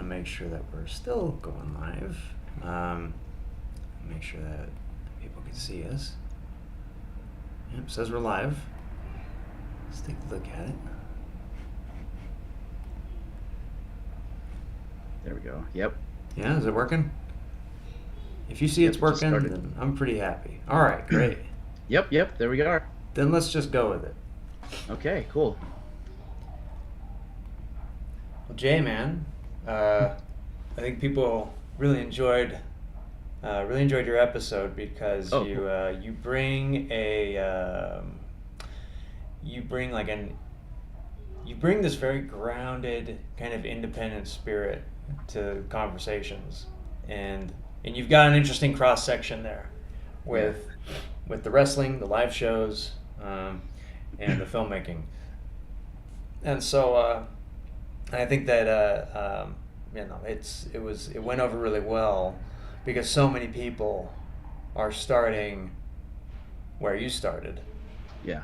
make sure that we're still going live. Make sure that people can see us. Yep, says we're live. Let's take a look at it. There we go. Yep. Yeah, is it working? If you see it's working, then I'm pretty happy. All right, great. Yep. There we are. Then let's just go with it. Okay, cool. Well, Jay, man, I think people really enjoyed your episode because you bring you bring this very grounded kind of independent spirit to conversations, and you've got an interesting cross section there with the wrestling, the live shows, and the filmmaking, and so I think that it went over really well because so many people are starting where you started. Yeah.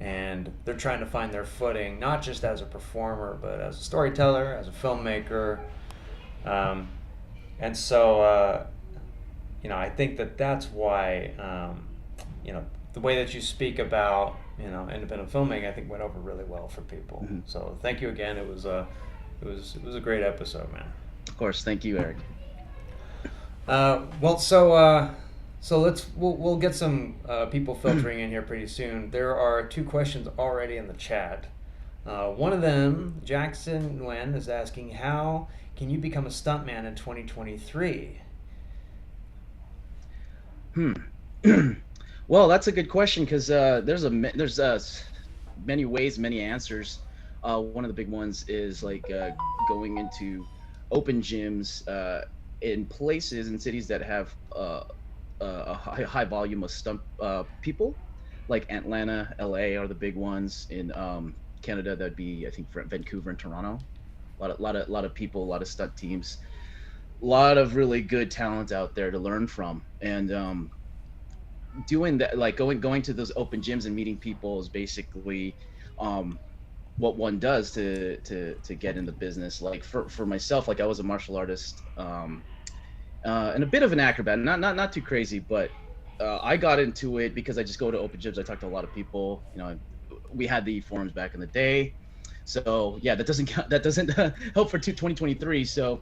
And they're trying to find their footing, not just as a performer, but as a storyteller, as a filmmaker. And so, I think that that's why, the way that you speak about, independent filmmaking, I think went over really well for people. Mm-hmm. So thank you again. It was a great episode, man. Of course. Thank you, Eric. So we'll get some people filtering in here pretty soon. There are 2 questions already in the chat. One of them, Jackson Nguyen, is asking, how can you become a stuntman in 2023? Well, that's a good question because there's many ways, many answers. One of the big ones is like going into open gyms in places in cities that have a high volume of stunt people, like Atlanta, LA are the big ones. In Canada, that'd be I think Vancouver and Toronto. A lot of people, a lot of stunt teams, a lot of really good talent out there to learn from. And doing that, like going to those open gyms and meeting people is basically what one does to get in the business. Like for myself, like I was a martial artist. And a bit of an acrobat, not too crazy, but I got into it because I just go to open gyms. I talk to a lot of people. We had the forums back in the day, so yeah, that doesn't help for 2023. So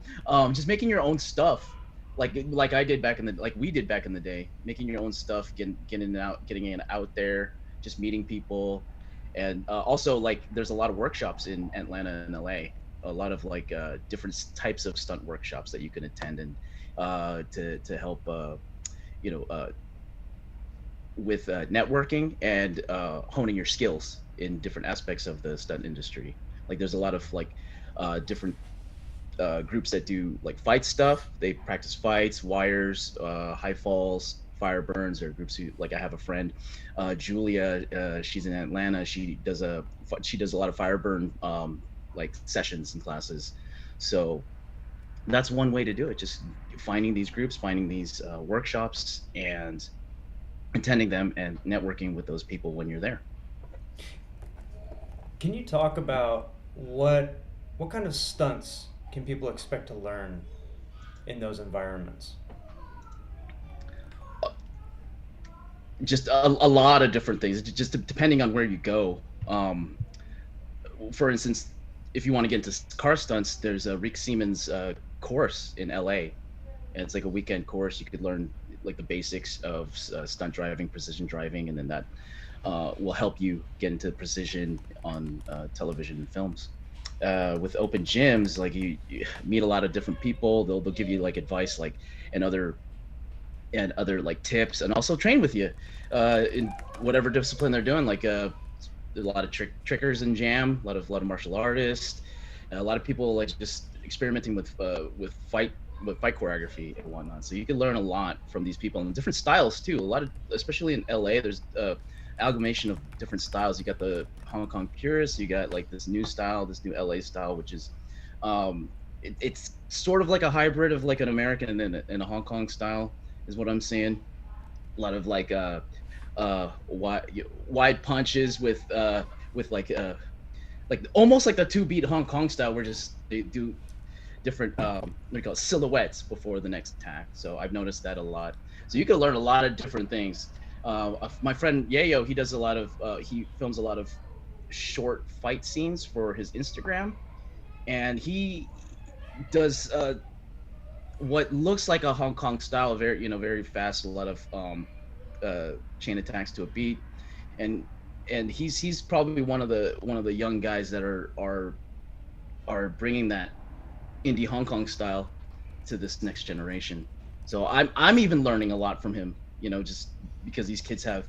just making your own stuff, like I did back in we did back in the day, making your own stuff, getting it out there, just meeting people, and also like there's a lot of workshops in Atlanta and LA, a lot of like different types of stunt workshops that you can attend and to help with networking and honing your skills in different aspects of the stunt industry. Like there's a lot of like different groups that do like fight stuff. They practice fights, wires, high falls, fire burns, or groups who, like I have a friend, Julia, she's in Atlanta. She does a lot of fire burn like sessions and classes. So that's one way to do it. Just finding these groups, finding these workshops, and attending them and networking with those people when you're there. Can you talk about what kind of stunts can people expect to learn in those environments? Just a lot of different things, just depending on where you go. For instance, if you want to get into car stunts, there's a Rick Siemens course in LA, and it's like a weekend course. You could learn like the basics of stunt driving, precision driving, and then that will help you get into precision on television and films. With open gyms, like you meet a lot of different people. They'll give you like advice, like and other like tips, and also train with you in whatever discipline they're doing. Like a lot of trickers in jam, a lot of martial artists, and a lot of people like just experimenting with fight choreography and whatnot. So you can learn a lot from these people and different styles too. A lot of, especially in LA, there's amalgamation of different styles. You got the Hong Kong purists, you got like this new style, this new LA style, which is it's sort of like a hybrid of like an American and a Hong Kong style is what I'm seeing. A lot of like wide punches with like almost like the 2 beat Hong Kong style, where just they do different what do you call it, silhouettes before the next attack. So I've noticed that a lot. So you can learn a lot of different things. My friend Yayo, he does a lot of he films a lot of short fight scenes for his Instagram, and he does what looks like a Hong Kong style, very very fast, a lot of chain attacks to a beat, and he's probably one of the young guys that are bringing that indie Hong Kong style to this next generation. So I'm even learning a lot from him, just because these kids have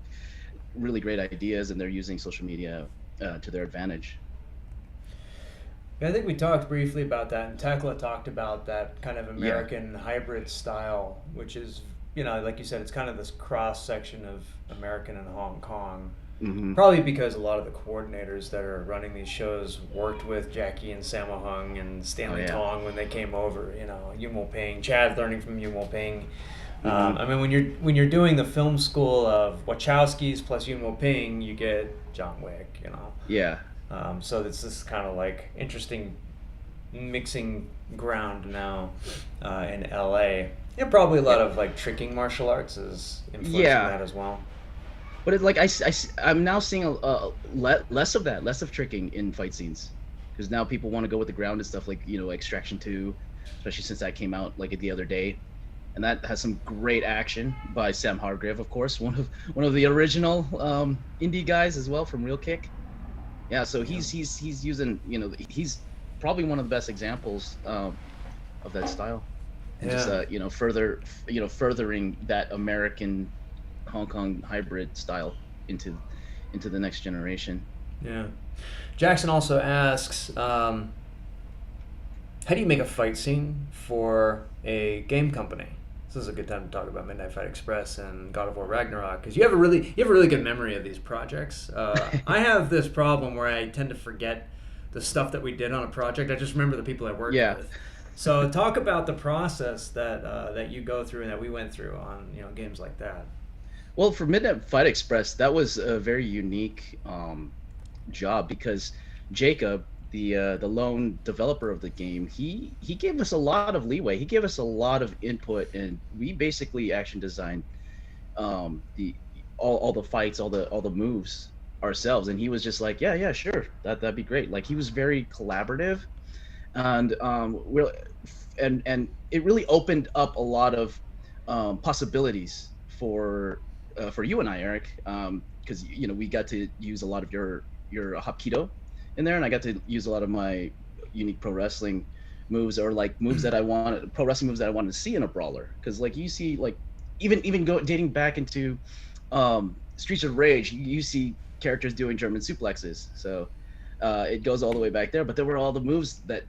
really great ideas and they're using social media to their advantage. Yeah, I think we talked briefly about that, and Tekla talked about that kind of Yeah. American hybrid style, which is, like you said, it's kind of this cross section of American and Hong Kong. Hmm. Probably because a lot of the coordinators that are running these shows worked with Jackie and Sammo Hung and Oh Stanley yeah. Tong when they came over. Yumo Ping, Chad learning from Yumo Ping. Hmm. I mean, when you're doing the film school of Wachowskis plus Yumo Ping, you get John Wick. Yeah. So it's this kind of like interesting mixing ground now in LA. Yeah, probably a Yeah. lot of like tricking martial arts is influencing Yeah. that as well. But it's like I'm now seeing less of that, less of tricking in fight scenes, because now people want to go with the grounded stuff, like Extraction 2, especially since that came out like the other day, and that has some great action by Sam Hargrave, of course, one of the original indie guys as well from Real Kick. Yeah, so Yeah. he's using he's probably one of the best examples of that style, and just Yeah. furthering that American Hong Kong hybrid style into the next generation. Yeah. Jackson also asks, how do you make a fight scene for a game company? This is a good time to talk about Midnight Fight Express and God of War Ragnarok because you have a really good memory of these projects. I have this problem where I tend to forget the stuff that we did on a project. I just remember the people I worked Yeah. with. So talk about the process that you go through and that we went through on games like that. Well, for Midnight Fight Express, that was a very unique job because Jacob, the lone developer of the game, he gave us a lot of leeway. He gave us a lot of input, and we basically action designed the all the fights, all the moves ourselves. And he was just like, yeah, sure, that'd be great. Like he was very collaborative, and and it really opened up a lot of possibilities for you and I, Eric, because we got to use a lot of your hapkido in there, and I got to use a lot of my unique pro wrestling moves, or like moves that I wanted, pro wrestling moves that I wanted to see in a brawler. Because like you see, like even go dating back into Streets of Rage, you see characters doing German suplexes. So it goes all the way back there. But there were all the moves that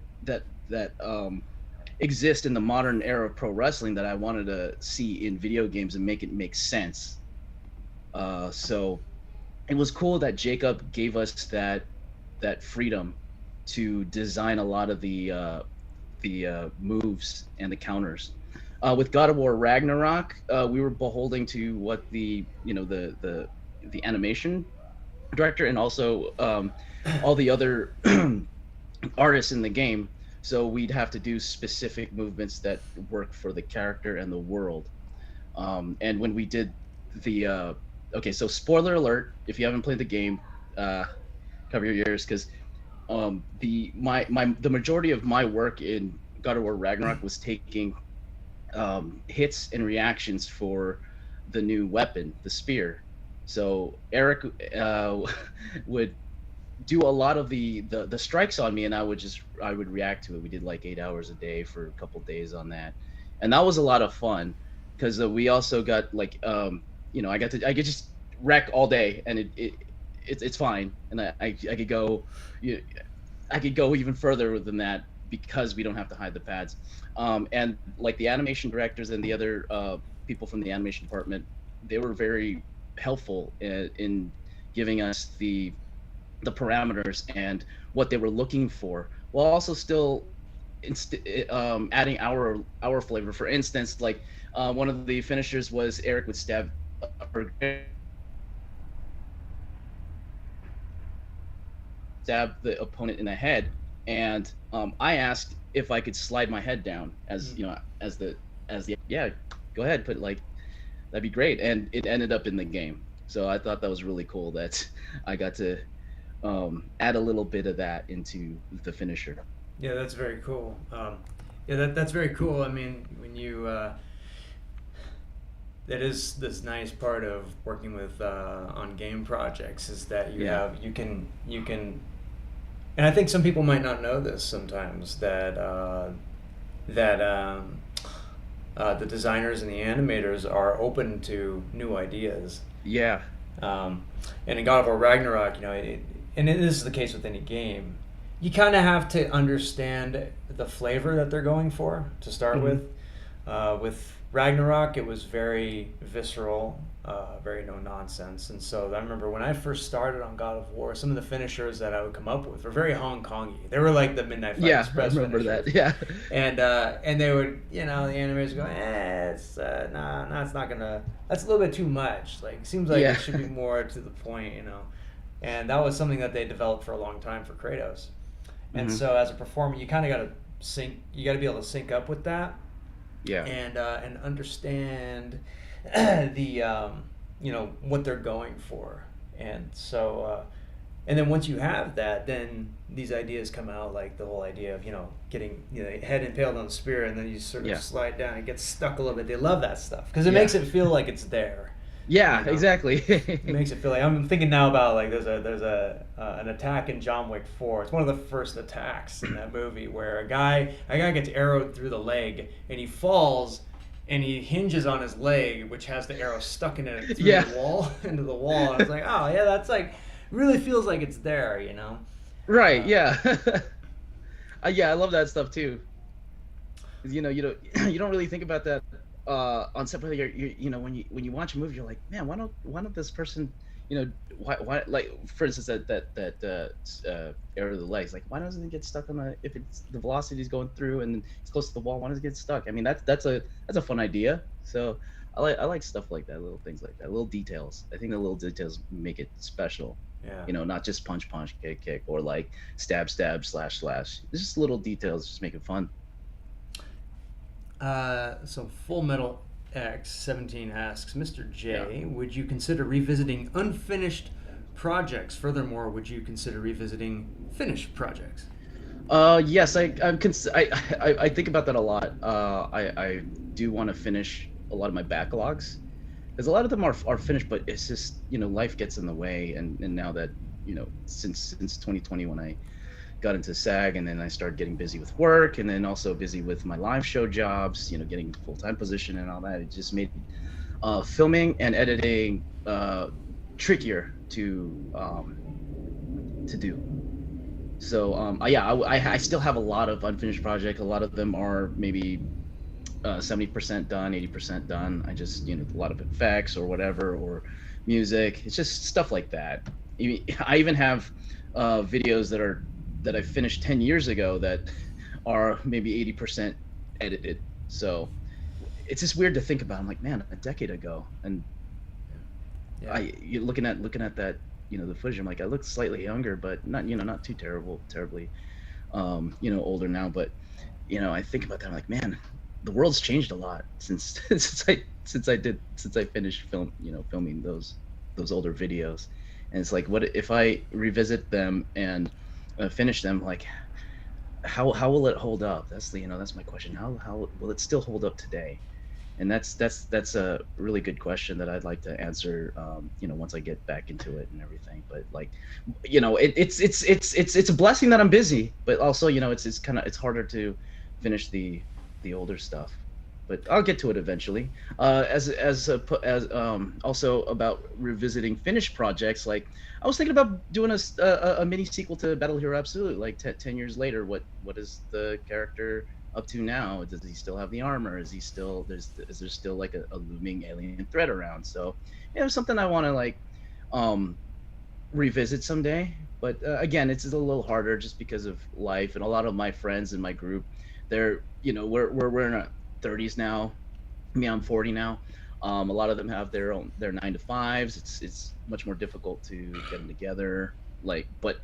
exist in the modern era of pro wrestling that I wanted to see in video games and make it make sense. So it was cool that Jacob gave us that freedom to design a lot of the moves and the counters. With God of War Ragnarok, we were beholding to what the animation director and also all the other artists in the game. So we'd have to do specific movements that work for the character and the world. And when we did the okay, so spoiler alert, if you haven't played the game, cover your ears, because the majority of my work in God of War Ragnarok was taking hits and reactions for the new weapon, the spear. So Eric would do a lot of the strikes on me, and I would react to it. We did like 8 hours a day for a couple days on that, and that was a lot of fun because we also got like I could just wreck all day, and it's fine, and I could go you I could go even further than that because we don't have to hide the pads. And like the animation directors and the other people from the animation department, they were very helpful in giving us the parameters and what they were looking for, while also still adding our flavor. For instance, like one of the finishers was Eric would stab the opponent in the head, and I asked if I could slide my head down as yeah, go ahead, put like that'd be great. And it ended up in the game. So I thought that was really cool that I got to add a little bit of that into the finisher. Yeah, that's very cool. Yeah, that's very cool. I mean, when you that is this nice part of working with on game projects is that Yeah. you can, and I think some people might not know this sometimes that that the designers and the animators are open to new ideas. Yeah. Um, and in God of War Ragnarok, and this is the case with any game, you kind of have to understand the flavor that they're going for to start Hmm. with. With Ragnarok, it was very visceral, very no nonsense. And so I remember when I first started on God of War, some of the finishers that I would come up with were very Hong Kongy. They were like the Midnight Fight Yeah, I Express remember finishers. that. Yeah. And they would, the animators would go, it's nah, it's not gonna. That's a little bit too much. Like, seems like Yeah. it should be more to the point. And that was something that they developed for a long time for Kratos. And Hmm. so as a performer, you kind of got to sync. You got to be able to sync up with that Yeah. and understand the what they're going for. And so and then once you have that, then these ideas come out, like the whole idea of getting head impaled on the spear, and then you sort of Yeah. slide down and get stuck a little bit. They love that stuff because it Yeah. makes it feel like it's there. Yeah, you know exactly. it makes it feel like, I'm thinking now about, like, there's a an attack in John Wick 4. It's one of the first attacks in that movie where a guy gets arrowed through the leg and he falls and he hinges on his leg, which has the arrow stuck in it through Yeah. the wall into the wall. And I was like, oh yeah, that's like really feels like it's there. Right, Uh, yeah. Yeah, I love that stuff too. 'Cause, you don't you don't really think about that on set, but when you watch a movie, you're like, man, why don't this person, why like for instance that arrow of the legs, like why doesn't it get stuck on if it's the velocity is going through and it's close to the wall, why does it get stuck? I mean, that's a fun idea. So I like stuff like that, little things like that, little details. I think the little details make it special. yeah. Not just punch punch, kick kick, or like stab stab slash slash. It's just little details, just make it fun. So Full Metal X 17 asks, Mr. Yeah. J, would you consider revisiting unfinished projects? Furthermore, would you consider revisiting finished projects? Yes, I think about that a lot. I do want to finish a lot of my backlogs because a lot of them are finished, but it's just life gets in the way, and now that since 2020 when I got into SAG, and then I started getting busy with work, and then also busy with my live show jobs, getting a full-time position and all that. It just made filming and editing trickier to do. So yeah, I still have a lot of unfinished projects. A lot of them are maybe 70% done, 80% done. I just a lot of effects or whatever, or music. It's just stuff like that. I even have videos that I finished 10 years ago that are maybe 80% edited. So it's just weird to think about. I'm like, man, a decade ago, and Yeah. you're looking at that, the footage. I'm like, I look slightly younger, but not too terribly, older now. But I think about that. I'm like, man, the world's changed a lot since since I finished filming those older videos. And it's like, what if I revisit them and finish them? Like, how will it hold up? That's my question. How will it still hold up today? And that's a really good question that I'd like to answer. Once I get back into it and everything. But like, it's a blessing that I'm busy, but also it's harder to finish the older stuff. But I'll get to it eventually. Also about revisiting finished projects, like I was thinking about doing a mini sequel to Battle Hero Absolute, like 10 years later. What is the character up to now? Does he still have the armor? Is there still like a looming alien threat around? So it's something I want to like revisit someday. But again, it's a little harder just because of life, and a lot of my friends in my group, they're we're in our 30s now. Me, I'm 40 now. A lot of them have their 9 to 5s. It's much more difficult to get them together. Like, but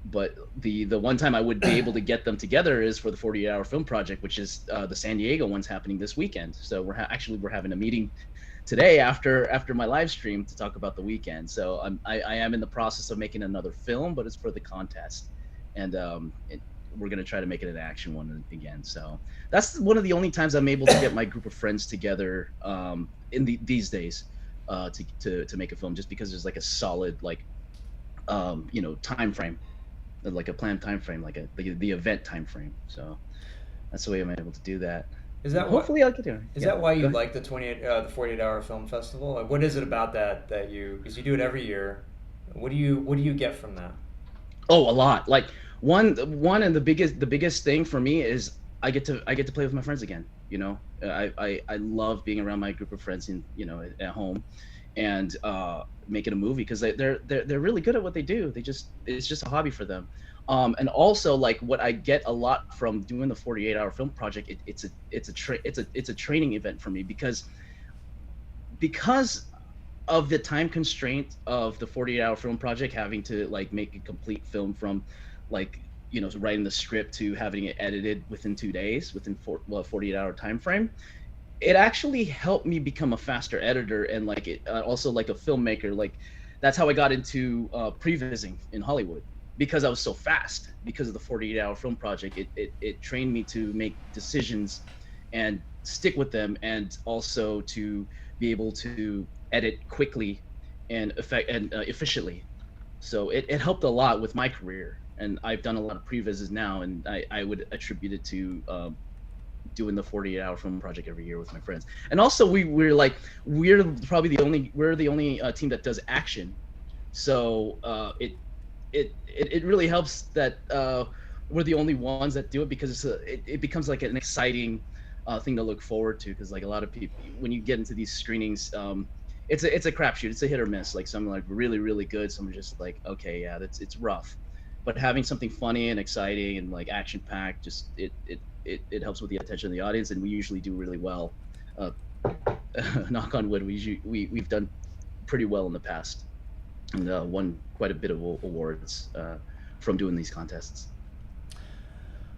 but the one time I would be able to get them together is for the 48-hour film project, which is the San Diego one's happening this weekend. So we're having a meeting today after my live stream to talk about the weekend. So I am in the process of making another film, but it's for the contest, and we're gonna try to make it an action one again. So that's one of the only times I'm able to get my group of friends together these days to make a film, just because there's like a solid like time frame, like a planned time frame, like the event time frame. So that's the way I'm able to do that. Is that Hopefully I'll get there. Is that why you like the 48-hour film festival? Like, what is it about that you, because you do it every year? What do you get from that? Oh, a lot. Like one and the biggest thing for me is I get to play with my friends again. I love being around my group of friends at home, and making a movie, because they're really good at what they do. It's just a hobby for them. And also, like, what I get a lot from doing the 48-hour film project, it's a training event for me, because of the time constraint of the 48-hour film project, having to like make a complete film from like writing the script to having it edited within 2 days, within 48-hour time frame. It actually helped me become a faster editor, and like it also like a filmmaker. Like that's how I got into prevising in Hollywood, because I was so fast because of the 48-hour film project. It trained me to make decisions and stick with them, and also to be able to edit quickly and efficiently. So it helped a lot with my career, and I've done a lot of previses now, and I would attribute it to doing the 48-hour film project every year with my friends. And also we're probably the only team that does action. So it really helps that we're the only ones that do it, because it becomes like an exciting thing to look forward to, because like a lot of people, when you get into these screenings, it's a crapshoot. It's a hit or miss. Like some like really really good, some are just like, okay, yeah, it's rough. But having something funny and exciting and like action packed, just it helps with the attention of the audience, and we usually do really well. Uh, Knock on wood, we've done pretty well in the past, and won quite a bit of awards from doing these contests.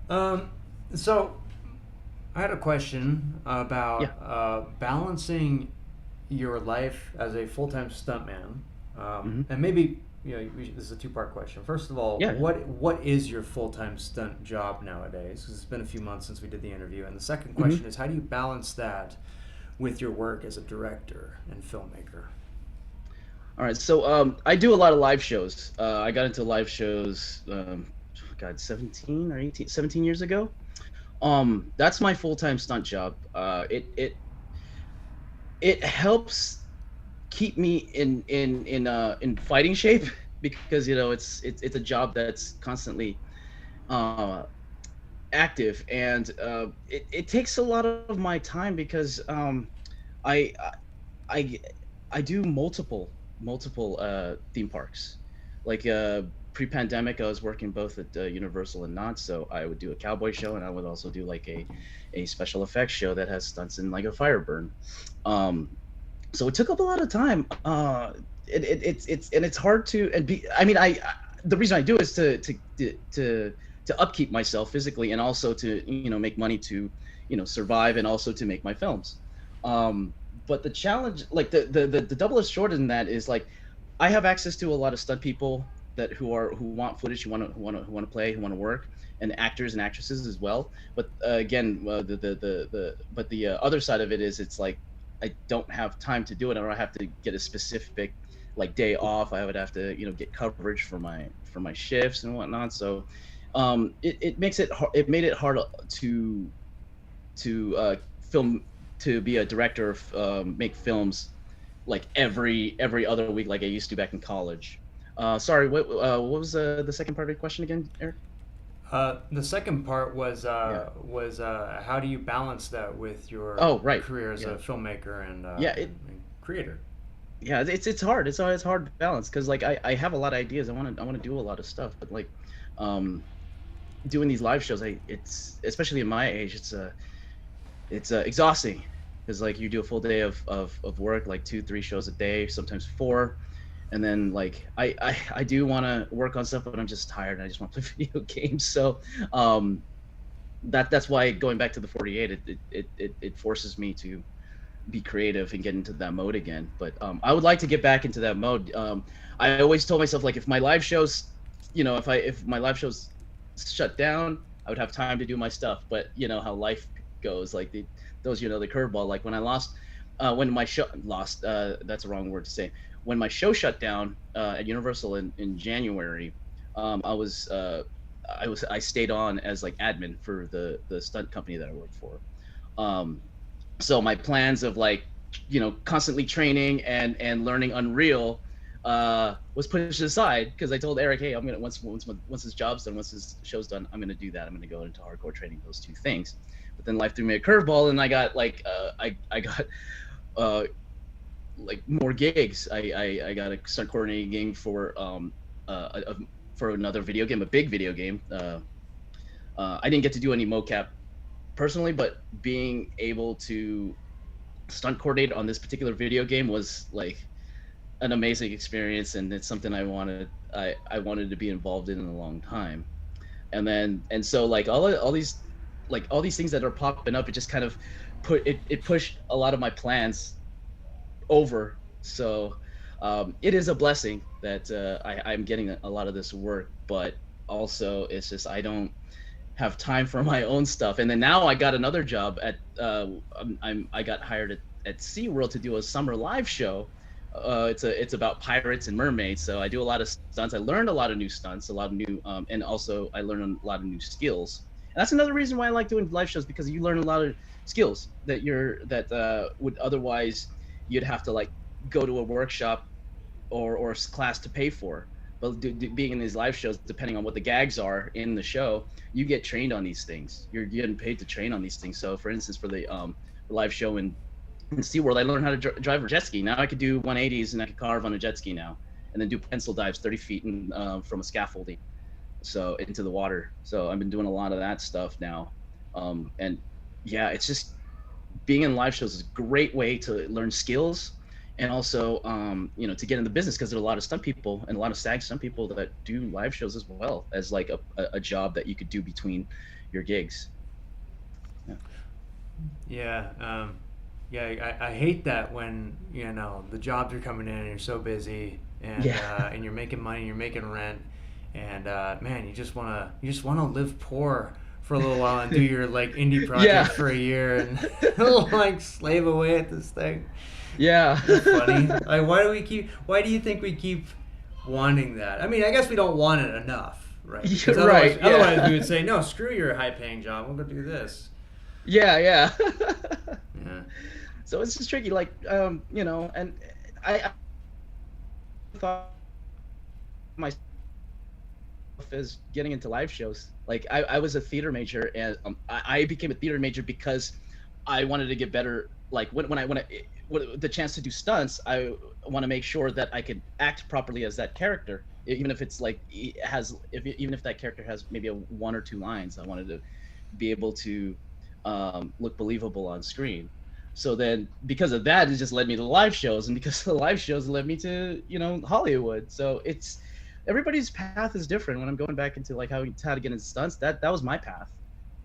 So I had a question about Yeah. balancing your life as a full-time stuntman, Hmm. and maybe this is a two-part question. First of all, Yeah, yeah. what is your full-time stunt job nowadays? Because it's been a few months since we did the interview. And the second Hmm. question is, how do you balance that with your work as a director and filmmaker? All right, so I do a lot of live shows. I got into live shows, God, 17 or 18, 17 years ago. That's my full-time stunt job. It helps keep me in fighting shape, because it's a job that's constantly uh, active, and it takes a lot of my time, because I I I do multiple theme parks. Like pre-pandemic, I was working both at Universal and not, so I would do a cowboy show, and I would also do like a special effects show that has stunts in like a fire burn. Um, so it took up a lot of time. It's hard to and be. I mean, the reason I do it is to upkeep myself physically, and also to make money to survive, and also to make my films. But the challenge, like the double-edged sword in that, is like I have access to a lot of stunt people who want footage, who want to play, who want to work, and actors and actresses as well. But again, the other side of it is, it's like I don't have time to do it. I don't have to get a specific like day off. I would have to get coverage for my shifts and whatnot. So it makes it made it hard to film, to be a director, make films like every other week, like I used to back in college. Sorry, what was the second part of your question again, Eric? The second part Yeah. was how do you balance that with your Oh, right. career as Yeah. a filmmaker and, Yeah. and creator? Yeah. It's hard. It's hard to balance, because like I have a lot of ideas. I want to do a lot of stuff, but like, um, doing these live shows, it's especially at my age, it's exhausting, because like you do a full day of work, like 2 3 shows a day, sometimes 4, and then like I do want to work on stuff, but I'm just tired and I just want to play video games. So that's why going back to the 48, it forces me to be creative and get into that mode again. But I would like to get back into that mode. I always told myself, like, if my live shows, if my live shows shut down, I would have time to do my stuff. But you know how life goes, like the curveball. Like when I lost, when my show lost, that's a wrong word to say. When my show shut down at Universal in January, I stayed on as like admin for the stunt company that I worked for. Um, so my plans of like constantly training and learning Unreal was pushed aside because I told Eric, hey, I'm gonna once his job's done, once his show's done, I'm gonna do that. I'm gonna go into hardcore training, those two things. But then life threw me a curveball, and I got like I got like more gigs. I got a stunt coordinating for for another video game, a big video game. I didn't get to do any mocap personally, but being able to stunt coordinate on this particular video game was like an amazing experience, and it's something I wanted to be involved in a long time. And so like all these things that are popping up, it just kind of it pushed a lot of my plans over. So it is a blessing that I'm getting a lot of this work, but also it's just I don't have time for my own stuff. And then now I got another job at I got hired at SeaWorld to do a summer live show. It's about pirates and mermaids, so I do a lot of stunts. I learned a lot of new stunts, a lot of new and also I learned a lot of new skills. And that's another reason why I like doing live shows, because you learn a lot of skills that would otherwise you'd have to like go to a workshop or a class to pay for. But being in these live shows, depending on what the gags are in the show, you get trained on these things. You're getting paid to train on these things. So, for instance, for the live show in SeaWorld, I learned how to drive a jet ski. Now I could do 180s and I could carve on a jet ski now, and then do pencil dives 30 feet from a scaffolding, so into the water. So I've been doing a lot of that stuff now, and yeah, it's just being in live shows is a great way to learn skills, and also to get in the business, because there are a lot of stunt people and a lot of SAG stunt people that do live shows as well as like a job that you could do between your gigs. I hate that when the jobs are coming in and you're so busy and and you're making money, you're making rent, and man, you just wanna live poor for a little while and do your like indie project for a year and like slave away at this thing. Yeah. That's funny. Like, why do you think we keep wanting that? I mean, I guess we don't want it enough, right? Otherwise we would say, no, screw your high paying job, we'll go do this. Yeah. Yeah. So it's just tricky, like and I thought myself as getting into live shows. Like I was a theater major, and I became a theater major because I wanted to get better. Like when the chance to do stunts, I want to make sure that I could act properly as that character, even if it's like even if that character has maybe one or two lines. I wanted to be able to look believable on screen. So then because of that, it just led me to live shows, and because of the live shows, it led me to Hollywood. So it's everybody's path is different. When I'm going back into like how to get into stunts, that was my path,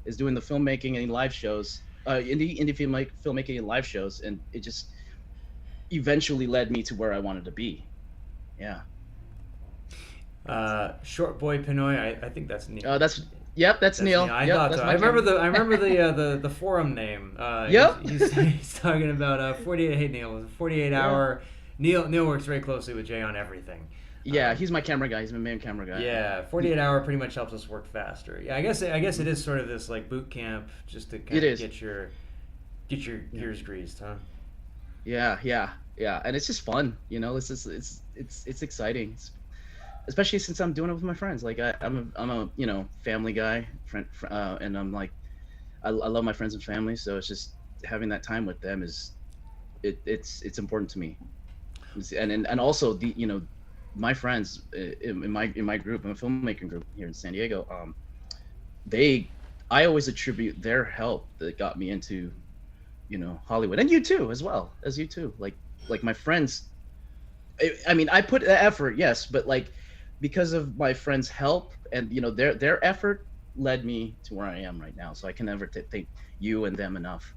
is doing the filmmaking and live shows, indie filmmaking and live shows, and it just eventually led me to where I wanted to be. Yeah. Short Boy Pinoy, I think that's neat. That's Neil. I yep, thought that's so. my I remember the forum name. Yep. He's talking about 48. Hey Neil, 48-hour. Neil works very closely with Jay on everything. Yeah, he's my camera guy. He's my main camera guy. Yeah, 48-hour pretty much helps us work faster. Yeah, I guess it is sort of this like boot camp just to kind of get your gears greased, huh? Yeah, and it's just fun. It's exciting. Especially since I'm doing it with my friends. Like I'm a family guy, friend, and I'm like I love my friends and family. So it's just having that time with them it's important to me. And also my friends in my group, in a filmmaking group here in San Diego, I always attribute their help that got me into Hollywood, and you too, as well as you too. Like my friends I mean, I put the effort, yes, but like because of my friends' help and their effort led me to where I am right now. So I can never thank you and them enough.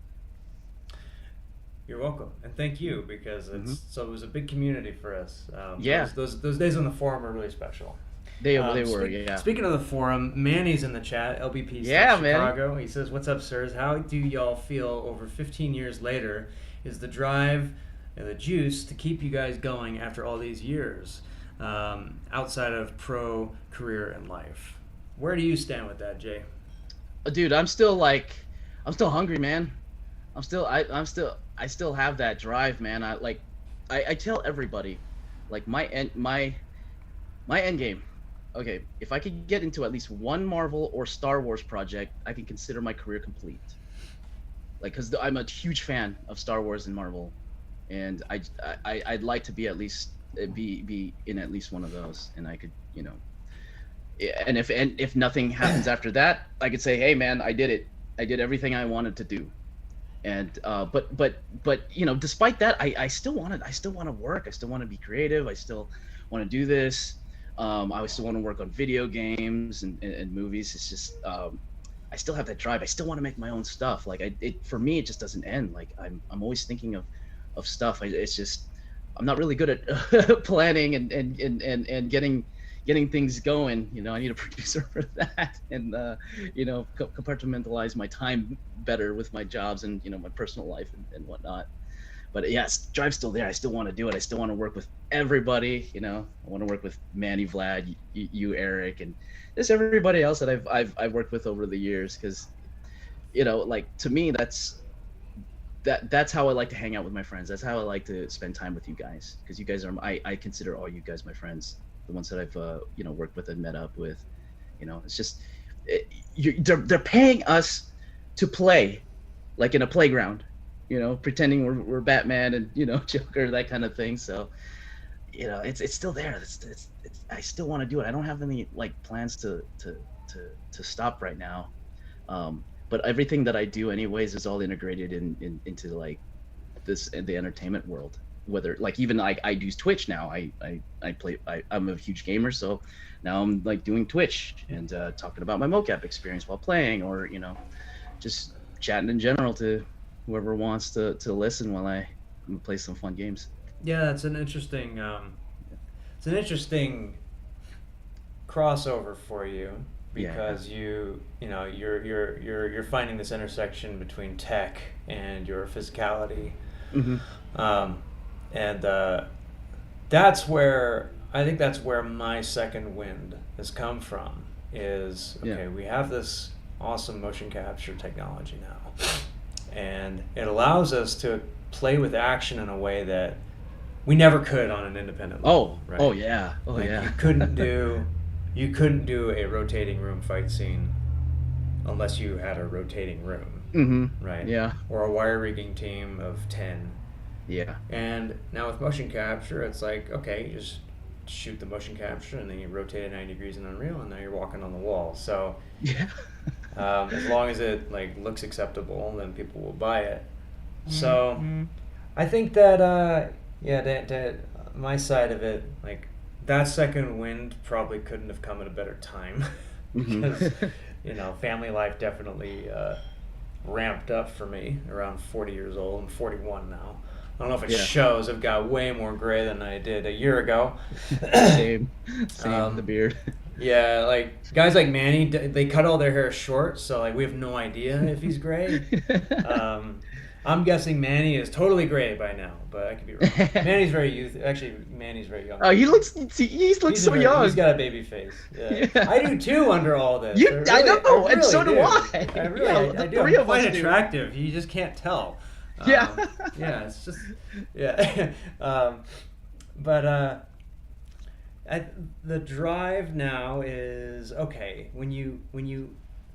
You're welcome, and thank you because Hmm. it was a big community for us. Yeah, Those days on the forum are really special. they were. Yeah, Speaking of the forum, Manny's in the chat. LBP Stunt yeah, man. Chicago. He says, "What's up, sirs? How do y'all feel over 15 years later? Is the drive and the juice to keep you guys going after all these years, outside of pro career and life? Where do you stand with that, Jay?" Dude, I'm still hungry, man. I still have that drive, man. I tell everybody, like my end game. Okay, if I could get into at least one Marvel or Star Wars project, I can consider my career complete. Like, cause I'm a huge fan of Star Wars and Marvel, and I'd like to be at least be in at least one of those, and I could, and if nothing happens after that, I could say, hey, man, I did it. I did everything I wanted to do. And but despite that, I still want to work. I still want to be creative. I still want to do this. I still want to work on video games and movies. It's just I still have that drive. I still want to make my own stuff. Like for me, it just doesn't end. Like I'm always thinking of stuff. It's just I'm not really good at planning and getting things going. I need a producer for that, and compartmentalize my time better with my jobs and my personal life and whatnot. But yes, drive's still there. I still want to do it. I still want to work with everybody. I want to work with Manny, Vlad, you, Eric, and just everybody else that I've worked with over the years. Because like to me, that's how I like to hang out with my friends. That's how I like to spend time with you guys. Because you guys are I consider all you guys my friends. The ones that I've worked with and met up with. It's just they're paying us to play, like in a playground. Pretending we're Batman and Joker, that kind of thing. So it's still there. I still want to do it. I don't have any like plans to stop right now. But everything that I do, anyways, is all integrated into like the entertainment world. Whether like even like I do Twitch now. I play. I'm a huge gamer, so now I'm like doing Twitch and talking about my mocap experience while playing, or just chatting in general to whoever wants to listen while I play some fun games. Yeah, it's an interesting crossover for you Yeah. because you're finding this intersection between tech and your physicality, Hmm. um, and that's where I think that's where my second wind has come from. Is Yeah. okay, we have this awesome motion capture technology now, and it allows us to play with action in a way that we never could on an independent level, Oh. right? Oh yeah. Oh Like yeah. you couldn't do a rotating room fight scene unless you had a rotating room, Hmm. right? Yeah. Or a wire rigging team of 10. Yeah. And now with motion capture, it's like, okay, you just shoot the motion capture and then you rotate it 90 degrees in Unreal and now you're walking on the wall. So Yeah. as long as it like looks acceptable, then people will buy it. So I think that that my side of it, like that second wind probably couldn't have come at a better time Hmm. because family life definitely ramped up for me around 40 years old. I'm 41 now. I don't know if it Yeah. shows. I've got way more gray than I did a year ago. Same. Same. The Um, beard. yeah, like guys like Manny, they cut all their hair short, so like we have no idea if he's gray. Um, I'm guessing Manny is totally gray by now, but I could be wrong. Manny's very youth. Actually, Manny's very young. Oh, he looks so young. He's got a baby face. Yeah. Yeah. I do too. Under all this, I know, and so do I. I really, Yeah, I the do. three I'm of quite us do. attractive. You just can't tell. Yeah. Yeah, it's just yeah. But the drive now is okay when you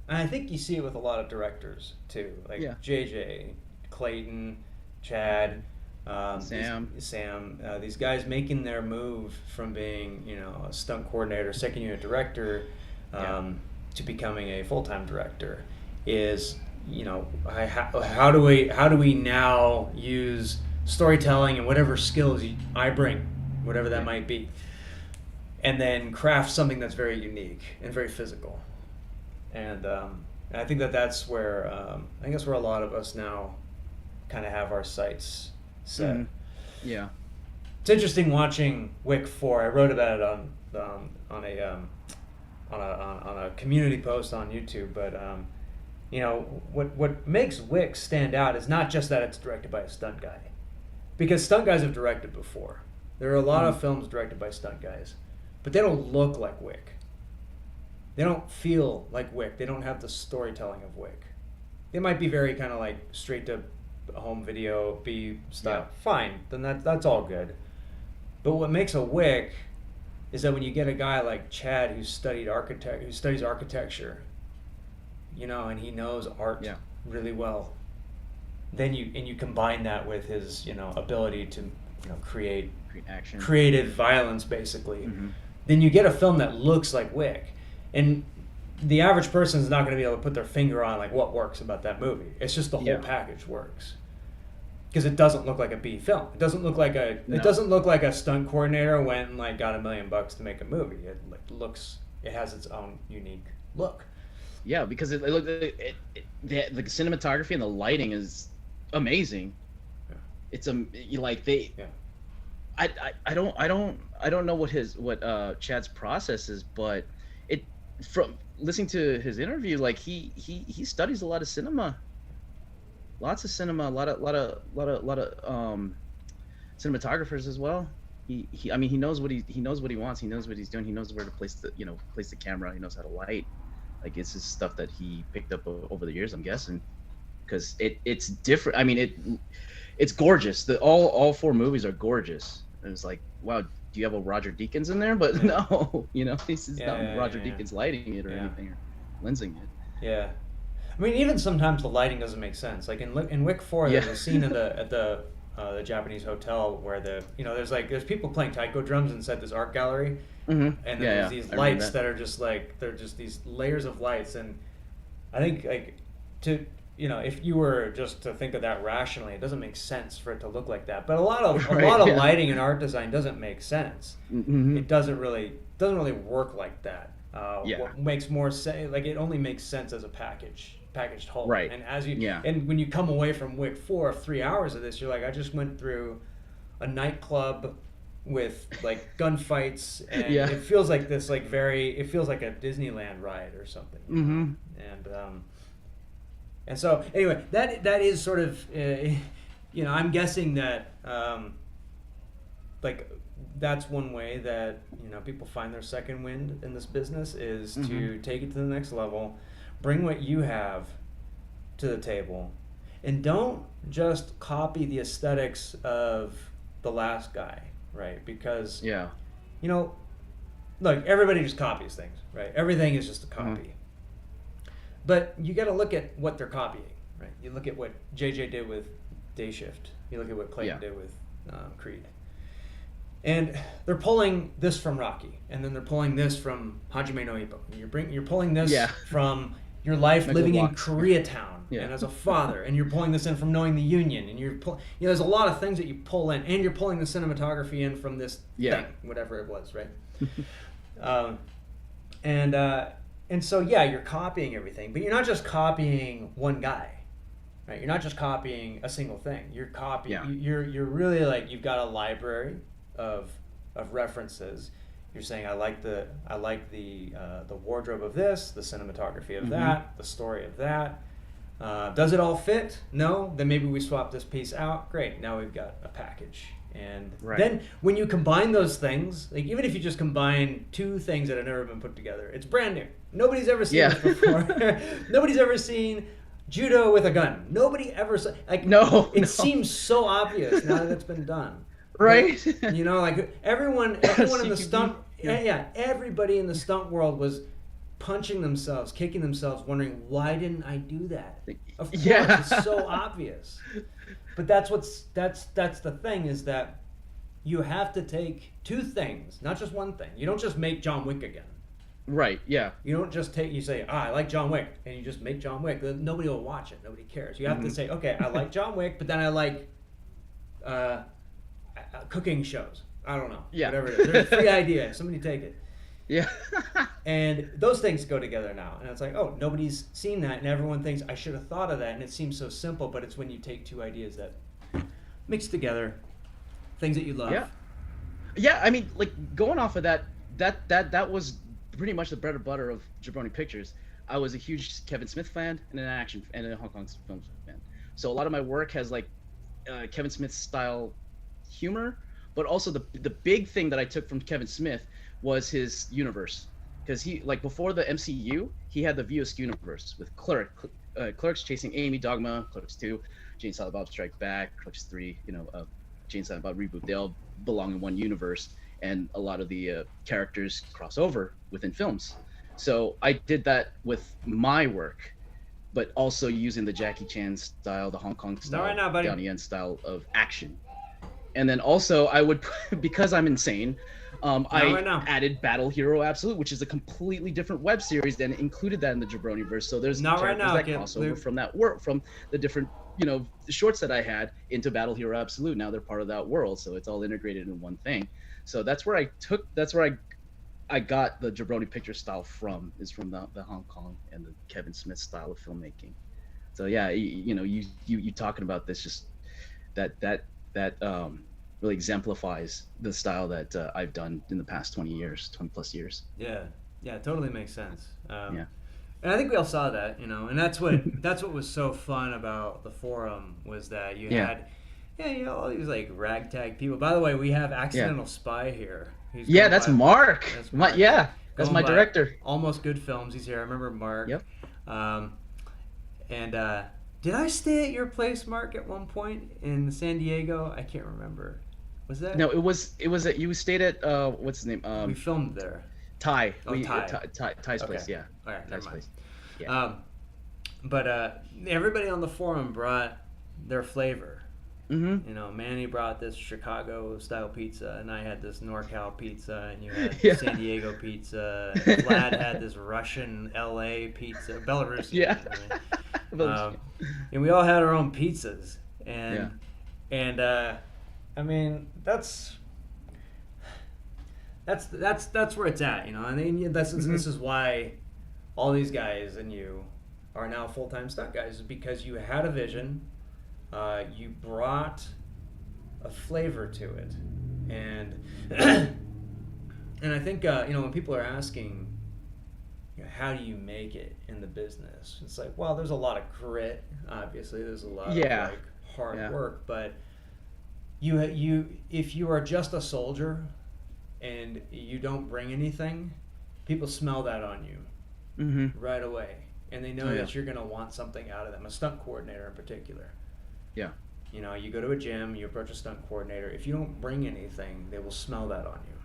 and I think you see it with a lot of directors too, like Yeah. JJ, Clayton, Chad, Sam. these guys making their move from being a stunt coordinator, second unit director, Yeah. to becoming a full-time director is how do we now use storytelling and whatever skills I bring whatever that might be, and then craft something that's very unique and very physical. And I think that's where where a lot of us now kind of have our sights set. Yeah. It's interesting watching Wick 4. I wrote about it on a community post on YouTube, but what makes Wick stand out is not just that it's directed by a stunt guy, because stunt guys have directed before. There are a lot of films directed by stunt guys, but they don't look like Wick. They don't feel like Wick. They don't have the storytelling of Wick. They might be very kind of like straight to home video B style. Yeah. Fine, then that's all good. But what makes a Wick is that when you get a guy like Chad who studies architecture, and he knows art really well, then you combine that with his ability to create action, creative violence basically, then you get a film that looks like Wick. And the average person is not going to be able to put their finger on like what works about that movie. It's just the whole package works, because it doesn't look like a B film. It doesn't look like it doesn't look like a stunt coordinator went and like got $1 million to make a movie. It has its own unique look. Yeah, because the cinematography and the lighting is amazing. Yeah. It's I don't know what Chad's process is, but from listening to his interview, like he studies a lot of cinema, lots of cinema, a lot of cinematographers as well. He knows what he wants. He knows what he's doing. He knows where to place the camera. He knows how to light. Like, it's just stuff that he picked up over the years, I'm guessing, because it's different. I mean, it's gorgeous. All 4 movies are gorgeous. And it's like, wow, do you have a Roger Deakins in there? But no, this is not Roger Deakins lighting it or anything, or lensing it. Yeah, I mean, even sometimes the lighting doesn't make sense. Like in Wick 4, there's a scene at the Japanese hotel where there's people playing taiko drums inside this art gallery, and then there's these lights that are just like they're just these layers of lights, and I think if you were just to think of that rationally, it doesn't make sense for it to look like that. But a lot of lighting and art design doesn't make sense. It doesn't really work like that. What makes more sense, like, it only makes sense as a packaged whole. Right. And and when you come away from Wick 4 of 3 hours of this, you're like, I just went through a nightclub with like gunfights, and it feels like this it feels like a Disneyland ride or something. And so anyway, that is sort of I'm guessing that that's one way that people find their second wind in this business, is to take it to the next level, bring what you have to the table, and don't just copy the aesthetics of the last guy, right? Because look, everybody just copies things, right? Everything is just a copy. But you got to look at what they're copying, right? You look at what JJ did with Day Shift. You look at what Clayton did with Creed. And they're pulling this from Rocky, and then they're pulling this from Hajime no Ippo. You're pulling this from your life living in Koreatown and as a father, and you're pulling this in from knowing the Union, and there's a lot of things that you pull in, and you're pulling the cinematography in from this thing, whatever it was, right? And so you're copying everything, but you're not just copying one guy, right? You're not just copying a single thing. You're copying. You're really like, you've got a library of references. You're saying, I like the wardrobe of this, the cinematography of that, the story of that. Does it all fit? No. Then maybe we swap this piece out. Great. Now we've got a package. And then when you combine those things, like, even if you just combine 2 things that have never been put together, it's brand new. Nobody's ever seen this before. Nobody's ever seen judo with a gun. Nobody ever saw, like, it seems so obvious now that it's been done. Right. But, like everyone in the stunt, everybody in the stunt world was punching themselves, kicking themselves, wondering, why didn't I do that? Of course, it's so obvious. But that's the thing, is that you have to take 2 things, not just one thing. You don't just make John Wick again. Right, yeah. You don't just you say, I like John Wick, and you just make John Wick. Nobody will watch it. Nobody cares. You have to say, okay, I like John Wick, but then I like cooking shows. I don't know. Yeah. Whatever it is. There's a free idea. Somebody take it. Yeah. And those things go together now. And it's like, oh, nobody's seen that. And everyone thinks, I should have thought of that. And it seems so simple, but it's when you take two ideas that mix together, things that you love. Yeah. Yeah, I mean, like, going off of that was pretty much the bread and butter of Jabroni Pictures. I was a huge Kevin Smith fan and an action and a Hong Kong film fan. So a lot of my work has like Kevin Smith style humor, but also the big thing that I took from Kevin Smith was his universe, because he, like, before the MCU, he had the View Askew universe with Clerks, Chasing Amy, Dogma, Clerks 2, Jane Silent Bob Strike Back, Clerks 3, Jane Silent Bob reboot. They all belong in one universe, and a lot of the characters cross over within films. So I did that with my work, but also using the Jackie Chan style, the Hong Kong style, Not right now, buddy. Donnie Yen style of action. And then also I would, because I'm insane, I added Battle Hero Absolute, which is a completely different web series, and included that in the Jabroni verse. So there's Not right characters now, that kid. cross over from that work, from the different, the shorts that I had into Battle Hero Absolute. Now they're part of that world, so it's all integrated in one thing. So that's where I got the Jabroni Picture style from, is from the Hong Kong and the Kevin Smith style of filmmaking. So yeah, you talking about this, just that really exemplifies the style that I've done in the past 20 plus years. Yeah, it totally makes sense. Yeah. And I think we all saw that, and that's what was so fun about the forum, was that you had, all these like ragtag people. By the way, we have Accidental Spy here. He's That's Mark. That's my director. Almost Good Films. He's here. I remember Mark. Yep. And did I stay at your place, Mark, at one point in San Diego? I can't remember. Was that? No, it was at, you stayed at what's his name? We filmed there. Ty. Ty's place. Yeah. All right. Never mind. Place. Yeah. But everybody on the forum brought their flavor. Mm-hmm. Manny brought this Chicago style pizza, and I had this NorCal pizza, and you had San Diego pizza. And Vlad had this Russian LA pizza, Belarusian. Yeah. And we all had our own pizzas, and I mean that's where it's at, and then this is why all these guys and you are now full-time stunt guys, is because you had a vision. You brought a flavor to it, and and I think when people are asking, how do you make it in the business, it's like, well, there's a lot of grit. Obviously, there's a lot of like hard work, but if you are just a soldier and you don't bring anything, people smell that on you right away, and they know that you're going to want something out of them. A stunt coordinator in particular. Yeah. You go to a gym, you approach a stunt coordinator. If you don't bring anything, they will smell that on you.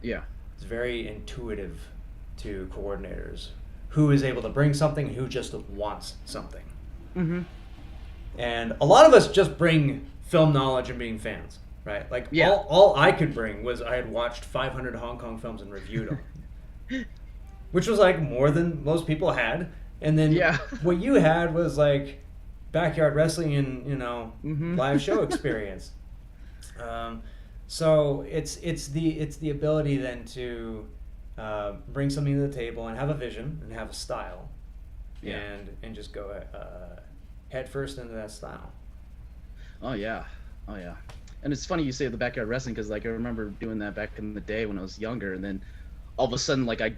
Yeah. It's very intuitive to coordinators who is able to bring something, who just wants something. Mm-hmm. And a lot of us just bring film knowledge and being fans, right? Like all I could bring was I had watched 500 Hong Kong films and reviewed them, which was like more than most people had. And then what you had was like backyard wrestling and live show experience. So it's the ability then to bring something to the table and have a vision and have a style, and just go head first into that style. Oh yeah. And it's funny you say the backyard wrestling, because like I remember doing that back in the day when I was younger, and then all of a sudden like I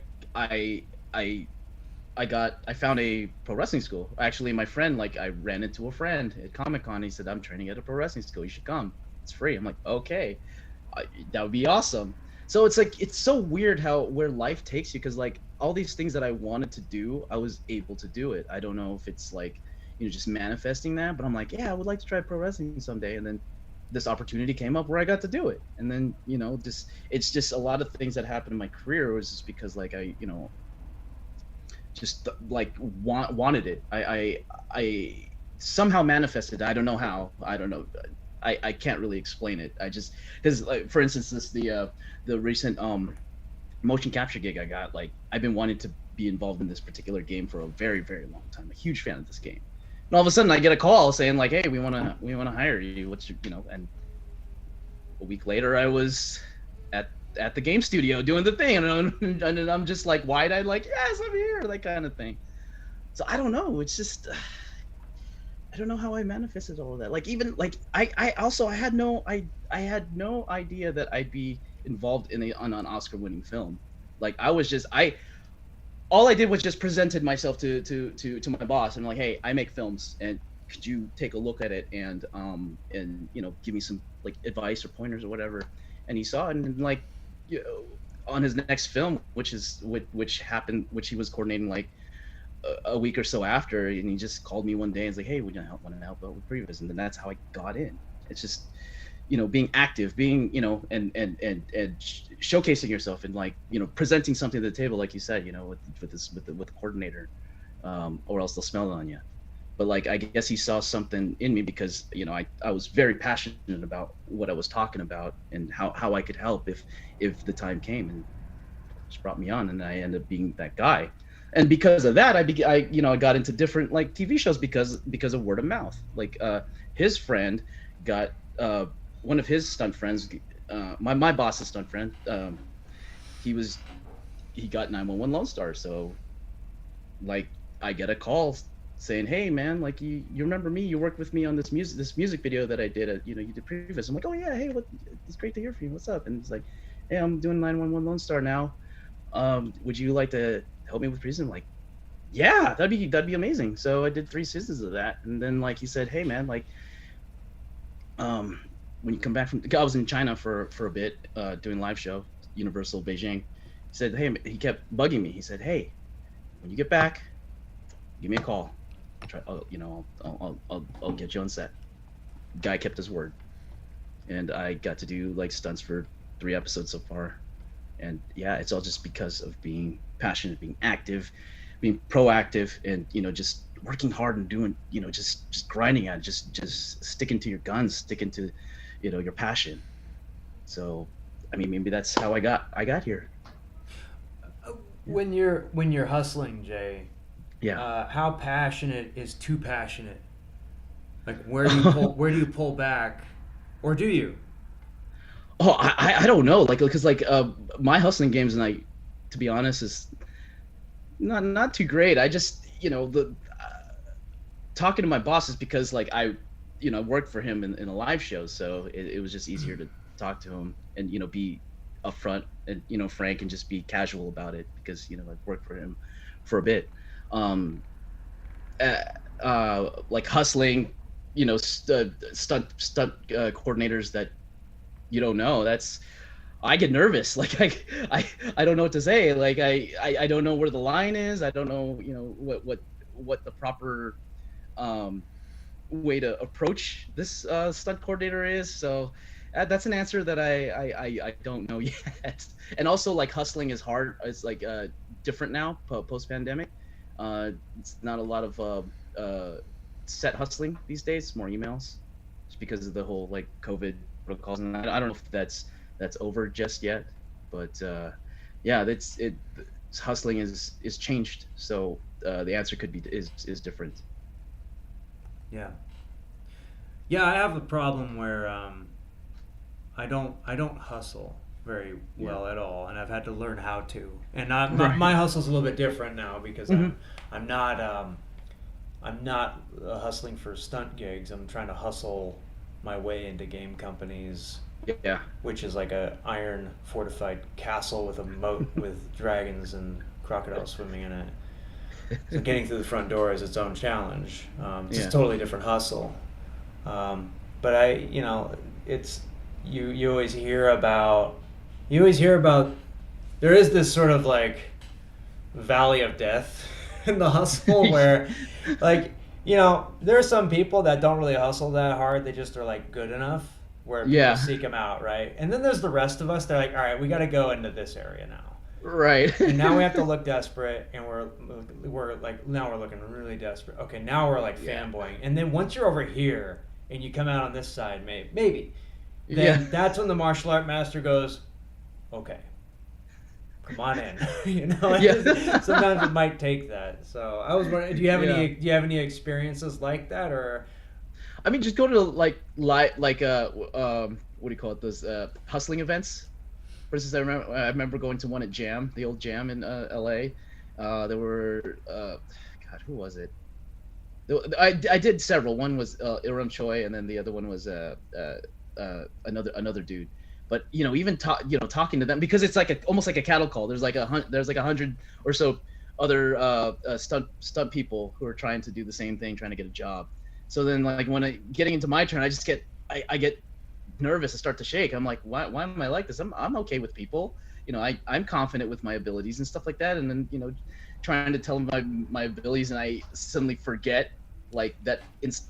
found a pro wrestling school. Actually, my friend, like, I ran into a friend at Comic-Con. He said, I'm training at a pro wrestling school. You should come. It's free. I'm like, okay, that would be awesome. So it's like, it's so weird where life takes you, because like all these things that I wanted to do, I was able to do it. I don't know if it's like, just manifesting that, but I'm like, I would like to try pro wrestling someday. And then this opportunity came up where I got to do it. And then, it's just a lot of things that happened in my career was just because like I just like wanted it. I somehow manifested. I don't know how. I don't know. I can't really explain it. I just, because like, for instance, the recent motion capture gig I got, like I've been wanting to be involved in this particular game for a very, very long time. A huge fan of this game. And all of a sudden I get a call saying like, hey, we want to hire you. What's your, and a week later I was at at the game studio doing the thing, and I'm just like wide eyed, like yes, I'm here, that kind of thing. So I don't know. It's just I don't know how I manifested all of that. Like even like I also I had no idea that I'd be involved in on an Oscar winning film. Like I was just I all I did was just presented myself to my boss and like, hey, I make films, and could you take a look at it and give me some like advice or pointers or whatever. And he saw it, and like on his next film, which happened, which he was coordinating like a week or so after, and he just called me one day and was like, hey, want to help out with previs, and then that's how I got in. It's just being active, being and showcasing yourself, and like presenting something to the table, like you said, with the coordinator, or else they'll smell it on you. But like I guess he saw something in me because I was very passionate about what I was talking about and how I could help if the time came, and just brought me on, and I ended up being that guy. And because of that, I got into different like TV shows because of word of mouth. Like his friend got one of his stunt friends, my boss's stunt friend, he got 911 Lone Star. So like I get a call saying, hey man, like you remember me, you worked with me on this music video that I did, you did previous. I'm like, oh yeah, hey, it's great to hear from you, what's up? And it's like, hey, I'm doing 911 Lone Star now, would you like to help me with previous? I'm like, yeah, that'd be amazing. So I did 3 seasons of that, and then like he said, hey man, like when you come back from, I was in China for a bit, doing live show, Universal Beijing. He said, hey, he kept bugging me. He said, hey, when you get back, give me a call. I'll get you on set. Guy kept his word, and I got to do like stunts for 3 episodes so far. And yeah, it's all just because of being passionate, being active, being proactive, and just working hard and doing, just grinding at it, just sticking to your guns, sticking to your passion. So I mean, maybe that's how I got here. When you're hustling, Jay, Yeah. how passionate is too passionate? Like where do you pull back, or do you? Oh, I don't know, like because like my hustling games, and I, to be honest, is not too great. I just the talking to my boss is because like I worked for him in a live show, so it was just easier to talk to him and be upfront and frank, and just be casual about it, because I've worked for him for a bit. Like hustling, stunt coordinators that you don't know, that's, I get nervous. Like I don't know what to say. Like I don't know where the line is. I don't know what the proper way to approach this stunt coordinator is. So that's an answer that I don't know yet. And also like hustling is hard. It's like different now post pandemic. It's not a lot of set hustling these days. It's more emails, just because of the whole like COVID protocols. And I don't know if that's over just yet, but yeah, that's it. Hustling is changed. So the answer could be is different. Yeah. Yeah, I have a problem where I don't hustle very Yeah. well at all, and I've had to learn how to. And Right. my hustle's a little bit different now because Hmm. I'm not I'm not hustling for stunt gigs. I'm trying to hustle my way into game companies, Yeah. which is like a iron fortified castle with a moat with dragons and crocodiles swimming in it. So getting through the front door is its own challenge. It's Yeah. a totally different hustle. But it's you always hear about there is this sort of like valley of death in the hustle where like there are some people that don't really hustle that hard. They just are like good enough where people Yeah. seek them out, right? And then there's the rest of us. They're like, all right, we got to go into this area now. Right. And now we have to look desperate, and we're like, now we're looking really desperate. Okay, now we're like Yeah. fanboying, and then once you're over here and you come out on this side, maybe, Yeah. then that's when the martial art master goes, okay, come on in. Yeah. Sometimes it might take that. So I was wondering, Yeah. do you have any experiences like that, or I mean, just go to like what do you call it? Those hustling events. For instance, I remember going to one at Jam, the old Jam in L.A. There were God, who was it? I did several. One was Iram Choi, and then the other one was another dude. But even talking to them, because it's like almost like a cattle call. There's like 100 or so other stunt people who are trying to do the same thing, trying to get a job. So then, like, when getting into my turn, I get nervous and start to shake. I'm like, why am I like this? I'm okay with people. I'm confident with my abilities and stuff like that. And then trying to tell them my abilities, and I suddenly forget like that.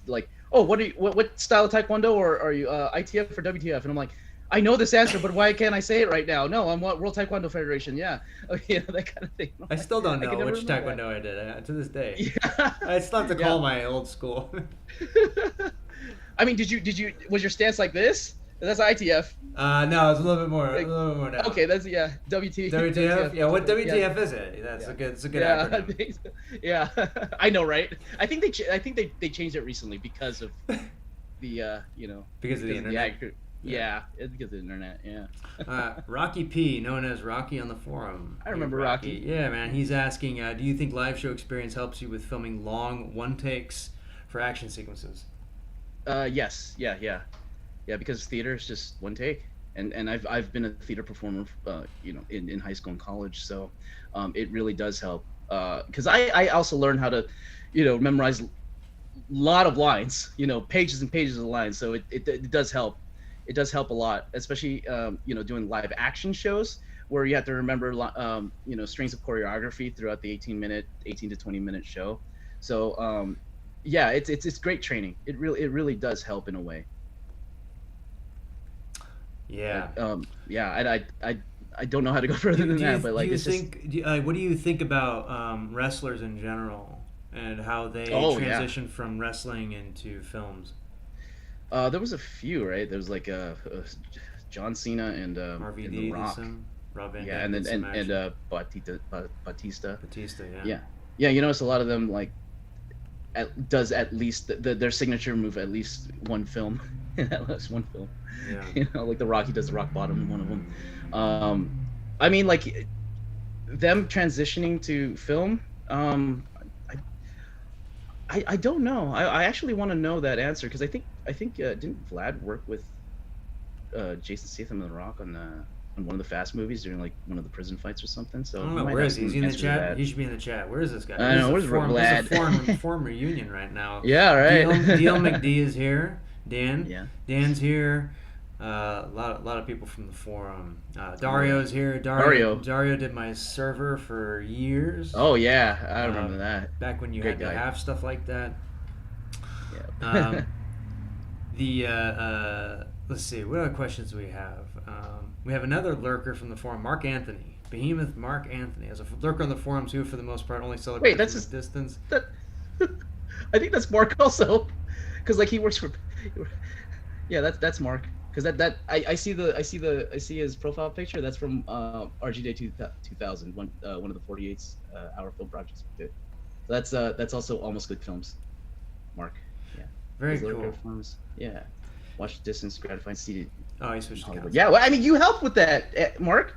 Like, oh, what style of taekwondo, or are you ITF or WTF? And I'm like, I know this answer, but why can't I say it right now? No, I'm what World Taekwondo Federation. Yeah, that kind of thing. I still don't know which remember taekwondo I did to this day. Yeah. I still have to call my old school. I mean, was your stance like this? That's ITF. No, it's a little bit more now. Okay, that's WTF. Yeah, what WTF is it? It's a good acronym. I think so. Yeah, I know, right? I think they changed it recently because of the because of the internet. Because of the internet. Yeah. Rocky P, known as Rocky on the forum. I remember Rocky. Yeah, man. He's asking, do you think live show experience helps you with filming long one takes for action sequences? Yes. Yeah. Because theater is just one take, and I've been a theater performer, in high school and college, so it really does help. Because I also learned how to, memorize a lot of lines, pages and pages of lines. So it does help. It does help a lot, especially doing live action shows where you have to remember strings of choreography throughout the 18 to 20 minute show. So it's great training. It really does help in a way. Yeah. I don't know how to go further than that, but like, what do you think about wrestlers in general and how they transition from wrestling into films? There was a few, right? There was like John Cena and RVD, and The Rock. Rob Van Yeah, Dam and Batista. Batista, yeah. Yeah. You notice a lot of them does at least their signature move at least one film. At least one film. Yeah. Like The Rock, he does the rock bottom in one of them. I mean, like, them transitioning to film. I don't know. I actually want to know that answer, because I think didn't Vlad work with Jason Statham and The Rock on one of the Fast movies during like one of the prison fights or something? So I don't know. Where is he? Is he in the chat? He should be in the chat. Where is this guy? I know. Where's Vlad? There's a forum reunion right now. Yeah, right. DL McD is here. Dan. Yeah. Dan's here. A lot of people from the forum. Dario's here. Dario did my server for years. Oh yeah, I remember that. Back when you Great had to guy. have stuff like that. Yeah. Let's see, what other questions do we have? We have another lurker from the forum, Mark Anthony. Behemoth Mark Anthony. As a lurker on the forum too, for the most part, only celebrates Wait, that's from a distance. I think that's Mark also, because like he works for. Yeah, that's Mark. Because I see his profile picture. That's from RG Day 2000, one of the 48 hour film projects we did. So that's also Almost Good Films. Mark. Yeah. Very cool. Films. Yeah. Watch Distance, Gratifying, Seated. Oh, he switched to Hollywood. Yeah, well, I mean, you helped with that, Mark.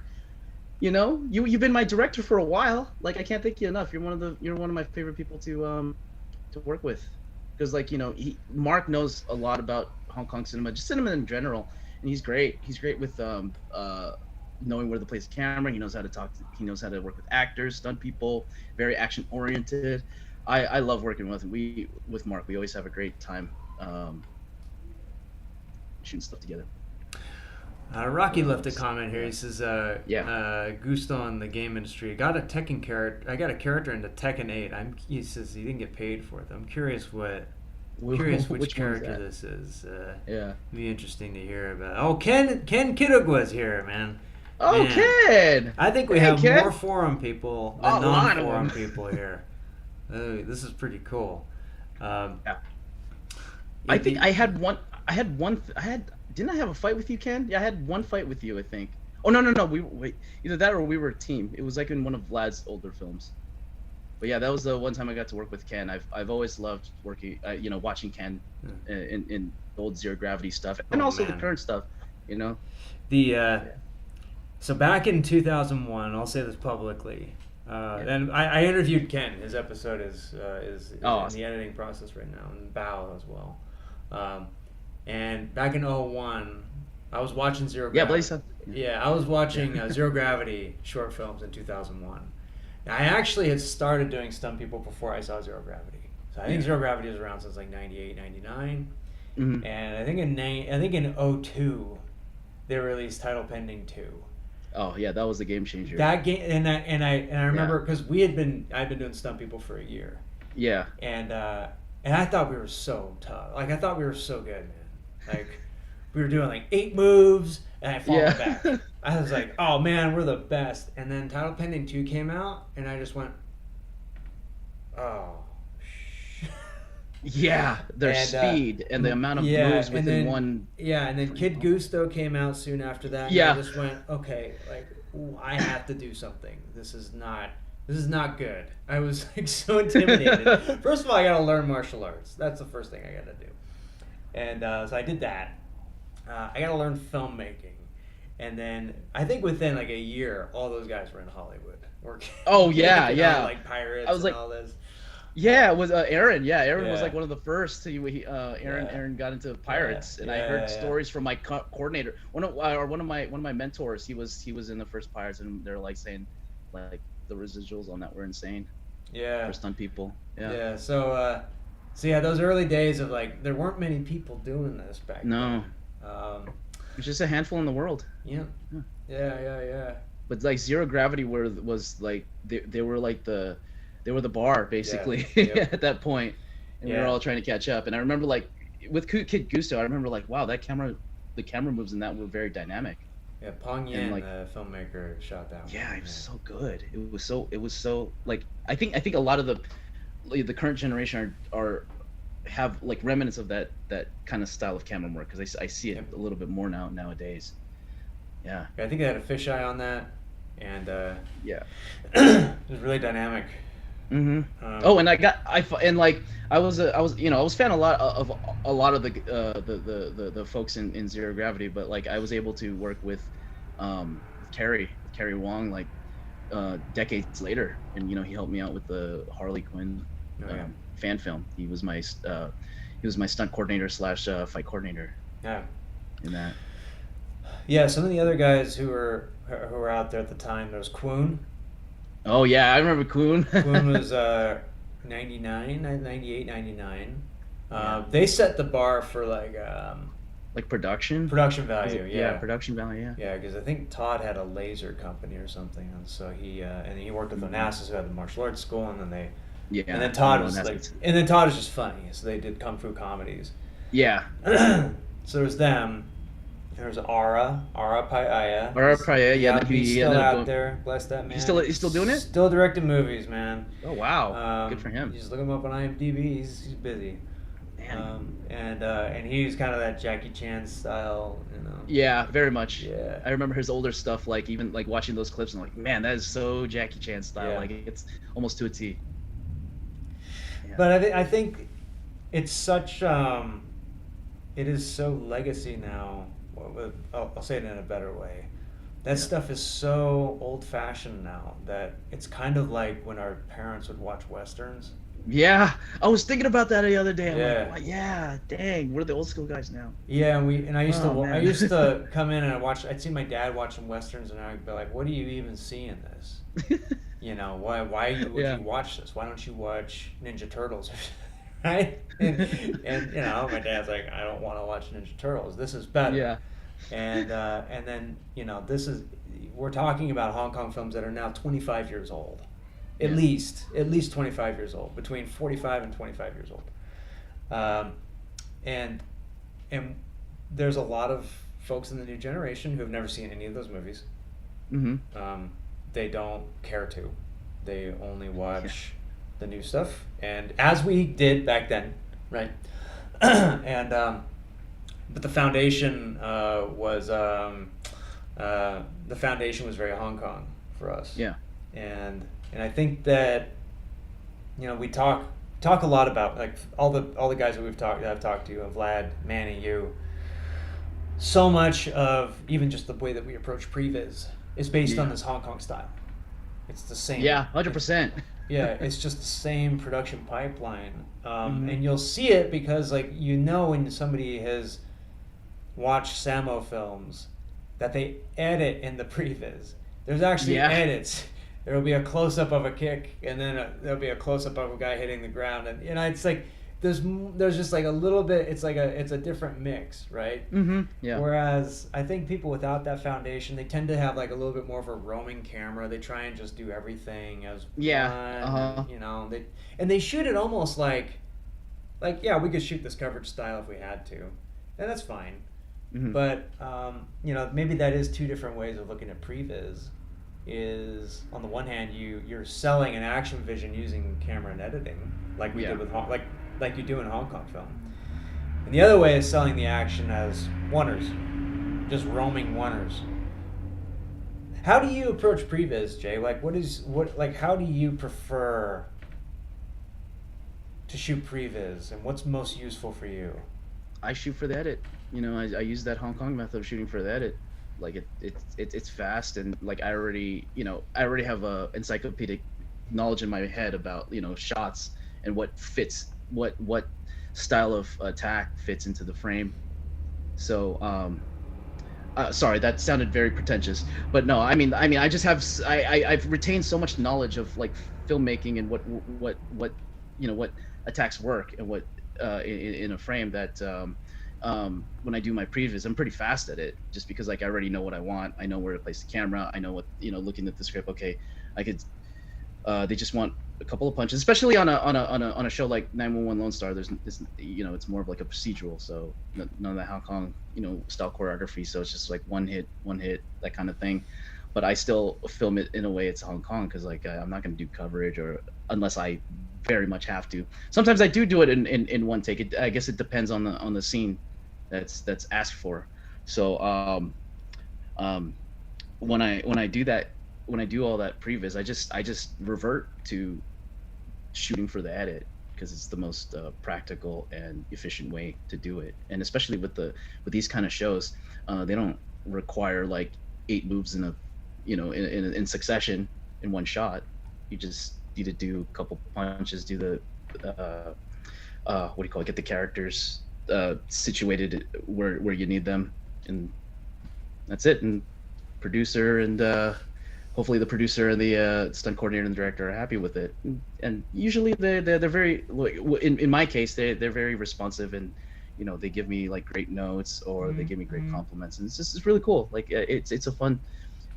You've been my director for a while. Like, I can't thank you enough. You're one of my favorite people to work with, because like Mark knows a lot about Hong Kong cinema, just cinema in general, and he's great. He's great with knowing where to place the camera. He knows how to talk. He knows how to work with actors, stunt people. Very action oriented. I love working with him. With Mark, we always have a great time shooting stuff together. Rocky left a comment here. He says, Gusto in the game industry. I got a character into Tekken 8. He says he didn't get paid for it. I'm curious which character this is. Yeah. Be interesting to hear about. Oh, Ken Kidogwa's here, man. Oh, man. Ken! I think we have Ken. more forum people than non-forum people here. This is pretty cool. Yeah. I think I had one. Didn't I have a fight with you, Ken? Yeah, I had one fight with you, I think. Oh no. Either that or we were a team. It was like in one of Vlad's older films. But yeah, that was the one time I got to work with Ken. I've always loved working, watching Ken in old Zero Gravity stuff, and also the current stuff. So back in 2001, I'll say this publicly. And I interviewed Ken. His episode is in awesome. the editing process right now, and Bao as well. And back in '01, I was watching Zero Yeah, Gravity. Blaze. Yeah, I was watching Zero Gravity short films in 2001. Now, I actually had started doing stunt people before I saw Zero Gravity. So I think Zero Gravity was around since like 98, 99. Mm-hmm. And I think in '02 they released Title Pending 2. Oh yeah, that was a game changer. That game, and I remember because I'd been doing stunt people for a year, Yeah. and I thought we were so tough. Like I thought we were so good, man. Like we were doing like 8 moves, and I fall back. I was like, oh man, we're the best. And then Title Pending 2 came out, and I just went, oh. Yeah, their And, speed and the amount of moves within one. Yeah, and then Kid Gusto came out soon after that. Yeah. And I just went, okay, like ooh, I have to do something. This is not good. I was like so intimidated. First of all, I got to learn martial arts. That's the first thing I got to do. And so I did that. I got to learn filmmaking, and then I think within like a year, all those guys were in Hollywood working. Oh yeah, working yeah. on, like Pirates I was and like, all this. yeah, it was Aaron. Yeah, Aaron was Yeah. like one of the first. Aaron got into Pirates, and I heard stories from my coordinator. One of my mentors. He was in the first Pirates, and they're like saying, like the residuals on that were insane. Yeah. For stunt people. Yeah. Yeah. So yeah, those early days of like there weren't many people doing this back No. then. It's just a handful in the world. Yeah. Yeah. But like Zero Gravity was like they were like the bar basically Yep. at that point, and we were all trying to catch up. And I remember like with Kid Gusto, I remember like wow, the camera moves in that were very dynamic. Yeah, Pong Yin, like, the filmmaker, shot that one. Yeah, it was so good. It was so like I think a lot of the current generation have like remnants of that kind of style of camera work because I see it a little bit more nowadays. Yeah. I think they had a fisheye on that, and Yeah. it was really dynamic. Mm-hmm. And I was a fan a lot of the folks in Zero Gravity, but like I was able to work with Carrie Wong like decades later, and he helped me out with the Harley Quinn fan film. He was my stunt coordinator / fight coordinator. Yeah. In that. Yeah, some of the other guys who were out there at the time, there was Quoon. Oh yeah, I remember Quoon. Quoon was 98, 99. They set the bar for like production value. Yeah, production value. Yeah. Yeah, because I think Todd had a laser company or something, and so he worked with Onassis, who had the martial arts school, and then they. Yeah. And then Todd was just funny, so they did kung fu comedies. Yeah. So there was them. There was Ara Paella. Ara Paella, yeah. He's still out there. Bless that man. He's still doing it? Still directing movies, man. Oh wow. Good for him. You just look him up on IMDb. He's busy. And he's kind of that Jackie Chan style, Yeah, very much. Yeah. I remember his older stuff, like even like watching those clips and like, man, that is so Jackie Chan style. Yeah. Like it's almost to a T. Yeah. But I think it's such it is so legacy now. I'll say it in a better way. That stuff is so old-fashioned now that it's kind of like when our parents would watch westerns. Yeah, I was thinking about that the other day. Yeah. Like, yeah, dang, we're the old school guys now. Yeah, and I used Oh, man. I used to come in and I'd see my dad watching westerns, and I'd be like, "What do you even see in this? Why would you watch this? Why don't you watch Ninja Turtles?" Right? And my dad's like, "I don't want to watch Ninja Turtles. This is better." Yeah. And then we're talking about Hong Kong films that are now 25 years old, at least 25 years old, between 45 and 25 years old, and there's a lot of folks in the new generation who have never seen any of those movies. Mm-hmm. They don't care to. They only watch the new stuff, and as we did back then, right? But the foundation was very Hong Kong for us. Yeah. And I think that we talk a lot about like all the guys that I've talked to, Vlad, Manny, you. So much of even just the way that we approach previs is based on Yeah. this Hong Kong style. It's the same. Yeah, 100%. Yeah, it's just the same production pipeline, Hmm. and you'll see it because like when somebody has watched Samo films that they edit in the previs. There's actually Yeah. edits. There will be a close up of a kick, and then there'll be a close up of a guy hitting the ground, and it's like there's just like a little bit. It's a different mix, right? Hmm. Yeah. Whereas I think people without that foundation, they tend to have like a little bit more of a roaming camera. They try and just do everything as one, Yeah. Uh-huh. and they shoot it almost like yeah, we could shoot this coverage style if we had to, and that's fine. Hmm. But maybe that is two different ways of looking at previs. Is on the one hand you're selling an action vision using camera and editing, like we Yeah. did with like you do in Hong Kong film, and the other way is selling the action as oneers, just roaming oneers. How do you approach previs, Jay? How do you prefer to shoot previs, and what's most useful for you? I shoot for the edit. I use that Hong Kong method of shooting for the edit. Like it's fast, and like I already have a encyclopedic knowledge in my head about shots and what fits what style of attack fits into the frame. So sorry, that sounded very pretentious, but no, I just have I've retained so much knowledge of like filmmaking and what attacks work and what in a frame that when I do my previews, I'm pretty fast at it, just because like I already know what I want. I know where to place the camera. I know what looking at the script. Okay, I could. They just want a couple of punches, especially on a show like 911 Lone Star. It's more of like a procedural, so none of the Hong Kong style choreography. So it's just like one hit, that kind of thing. But I still film it in a way it's Hong Kong, because like I'm not going to do coverage, or unless I very much have to. Sometimes I do it in one take. I guess it depends on the scene that's asked for. So um, when I do that, when I do all that previs, I just revert to shooting for the edit, because it's the most practical and efficient way to do it. And especially with these kind of shows, they don't require like 8 moves in succession in one shot. You just need to do a couple punches, do the what do you call it? Get the characters situated where you need them, and that's it. And producer and hopefully the producer and the stunt coordinator and the director are happy with it. And usually they're very, in my case, they're very responsive, and they give me like great notes, or they give me great compliments, and it's really cool. Like it's a fun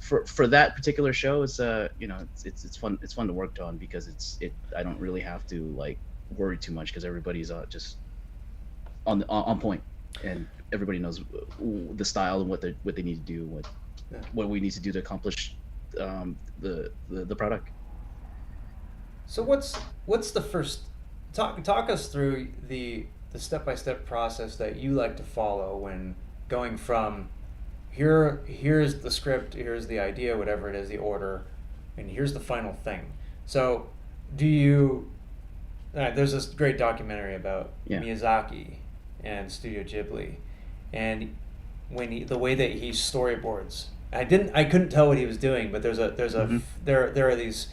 for that particular show. It's it's fun to work on, because I don't really have to like worry too much, because everybody's just on point, and everybody knows the style and what they need to do, what we need to do to accomplish the product. So what's the first talk us through the step-by-step process that you like to follow when going from here's the script, here's the idea, whatever it is, the order, and here's the final thing. So do you there's this great documentary about Yeah. Miyazaki and Studio Ghibli, and the way that he storyboards. I couldn't tell what he was doing, but Mhm. there are these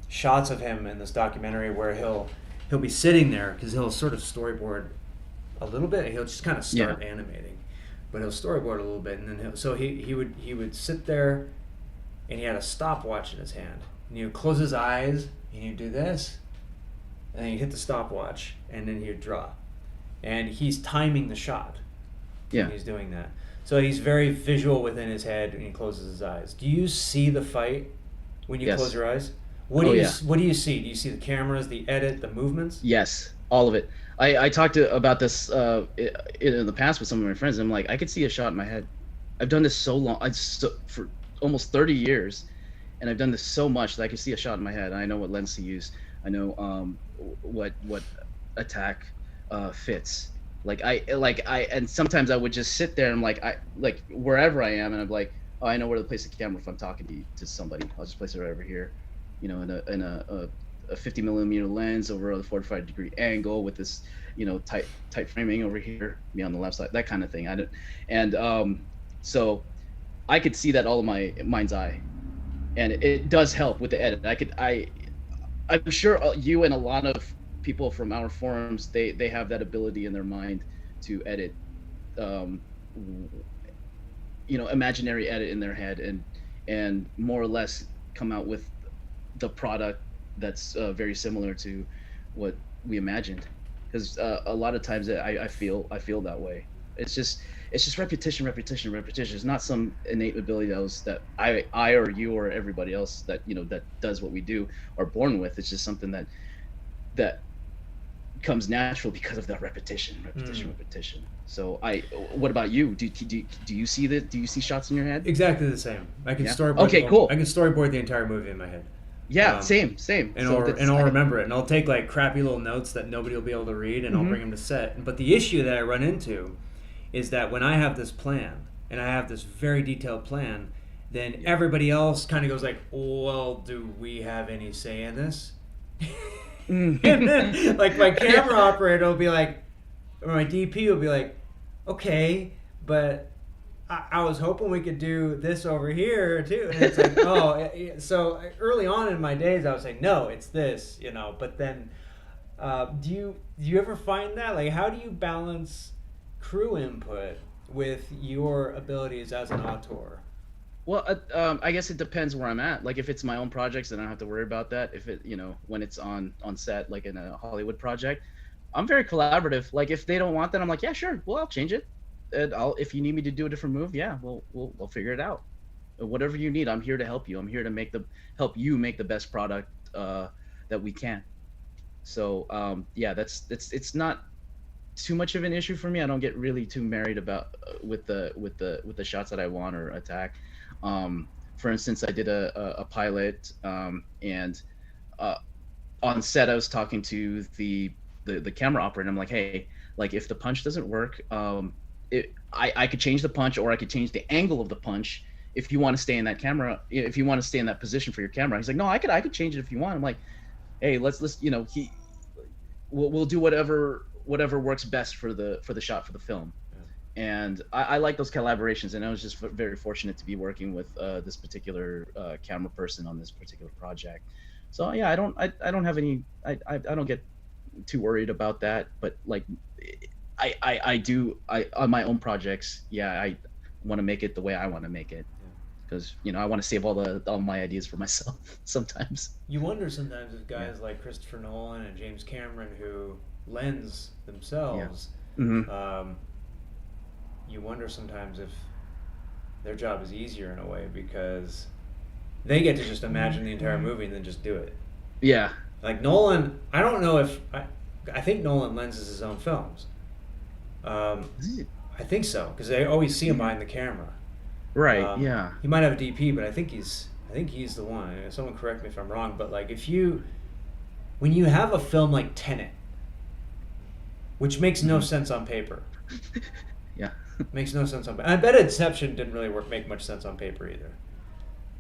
shots of him in this documentary where he'll be sitting there, because he'll sort of storyboard a little bit. He'll just kind of Yeah. start animating, but he'll storyboard a little bit, and then he would sit there, and he had a stopwatch in his hand, and he would close his eyes, and he'd do this, and then he'd hit the stopwatch, and then he'd draw, and he's timing the shot. Yeah. He's doing that. So he's very visual within his head, and he closes his eyes. Do you see the fight when you Yes. close your eyes? Oh, yeah. What do you see? Do you see the cameras, the edit, the movements? Yes, all of it. I talked about this in the past with some of my friends. I'm like, I could see a shot in my head. I've done this so long, for almost 30 years, and I've done this so much that I can see a shot in my head. I know what lens to use. I know what attack fits. And sometimes I would just sit there, and like wherever I am, and I'm like, oh, I know where to place the camera if I'm talking to somebody. I'll just place it right over here, in a 50 millimeter lens over a 45-degree angle with this, tight framing over here, me on the left side, that kind of thing. So I could see that all in my mind's eye, and it does help with the edit. I'm sure you and a lot of people from our forums, they have that ability in their mind to edit, um, imaginary edit in their head, and more or less come out with the product that's very similar to what we imagined. Because a lot of times I feel that way. It's just repetition, repetition, repetition. It's not some innate ability that I or you or everybody else that that does what we do are born with. It's just something that comes natural because of that repetition, repetition, repetition. So what about you? Do you see that? Do you see shots in your head? Exactly the same. I can Yeah. storyboard. Okay, cool. I can storyboard the entire movie in my head. Yeah, same. And So I'll remember it, and I'll take like crappy little notes that nobody will be able to read, and I'll bring them to set. But the issue that I run into is that when I have this plan, and I have this very detailed plan, then everybody else kind of goes like, "Well, do we have any say in this?" And then, like my camera operator will be like, or my DP will be like, "Okay, but I was hoping we could do this over here too." And it's like, oh, so early on in my days, I was like, no, it's this, But then, do you ever find that, like, how do you balance crew input with your abilities as an auteur? Well, I guess it depends where I'm at. Like if it's my own projects, then I don't have to worry about that. If it, when it's on set, like in a Hollywood project, I'm very collaborative. Like if they don't want that, I'm like, yeah, sure, well, I'll change it. And if you need me to do a different move, yeah, we'll figure it out. Whatever you need, I'm here to help you. I'm here to help you make the best product that we can. So yeah, it's not too much of an issue for me. I don't get really too married about with the shots that I want or attack. For instance, I did a pilot, and on set I was talking to the camera operator. And I'm like, hey, like if the punch doesn't work, I could change the punch, or I could change the angle of the punch if you want to stay in that camera, if you want to stay in that position for your camera. He's like, no, I could change it if you want. I'm like, hey, let's we'll do whatever works best for the shot for the film. And I like those collaborations, and I was just very fortunate to be working with this particular camera person on this particular project. So yeah, I don't have any, I don't get too worried about that. But like I do on my own projects, yeah, I want to make it the way I want to make it, because I want to save all my ideas for myself sometimes. You wonder sometimes if guys like Christopher Nolan and James Cameron, who lens themselves, you wonder sometimes if their job is easier in a way, because they get to just imagine the entire movie and then just do it. Yeah. Like Nolan, I don't know if I think Nolan lenses his own films. I think so, because I always see him behind the camera. Right. Yeah. He might have a DP, but I think he's the one. Someone correct me if I'm wrong, but like when you have a film like Tenet, which makes no sense on paper. Yeah. Makes no sense on paper. I bet Inception didn't really make much sense on paper either.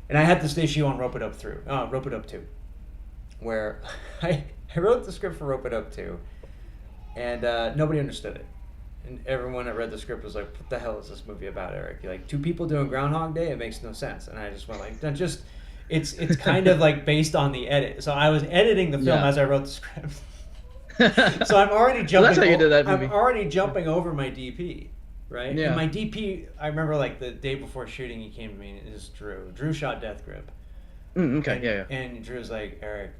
And I had this issue on Rope It Up 2, where I wrote the script for Rope It Up 2, and nobody understood it. And everyone that read the script was like, what the hell is this movie about, Eric? You're like, two people doing Groundhog Day? It makes no sense. And I just went like, it's kind of like based on the edit. So I was editing the film as I wrote the script. So I'm already jumping. That's how you did that movie. I'm already jumping over my DP, right? Yeah. And my DP, I remember like the day before shooting, he came to me, and it was Drew. Drew shot Death Grip. Okay. And, Yeah. And Drew's like, Eric,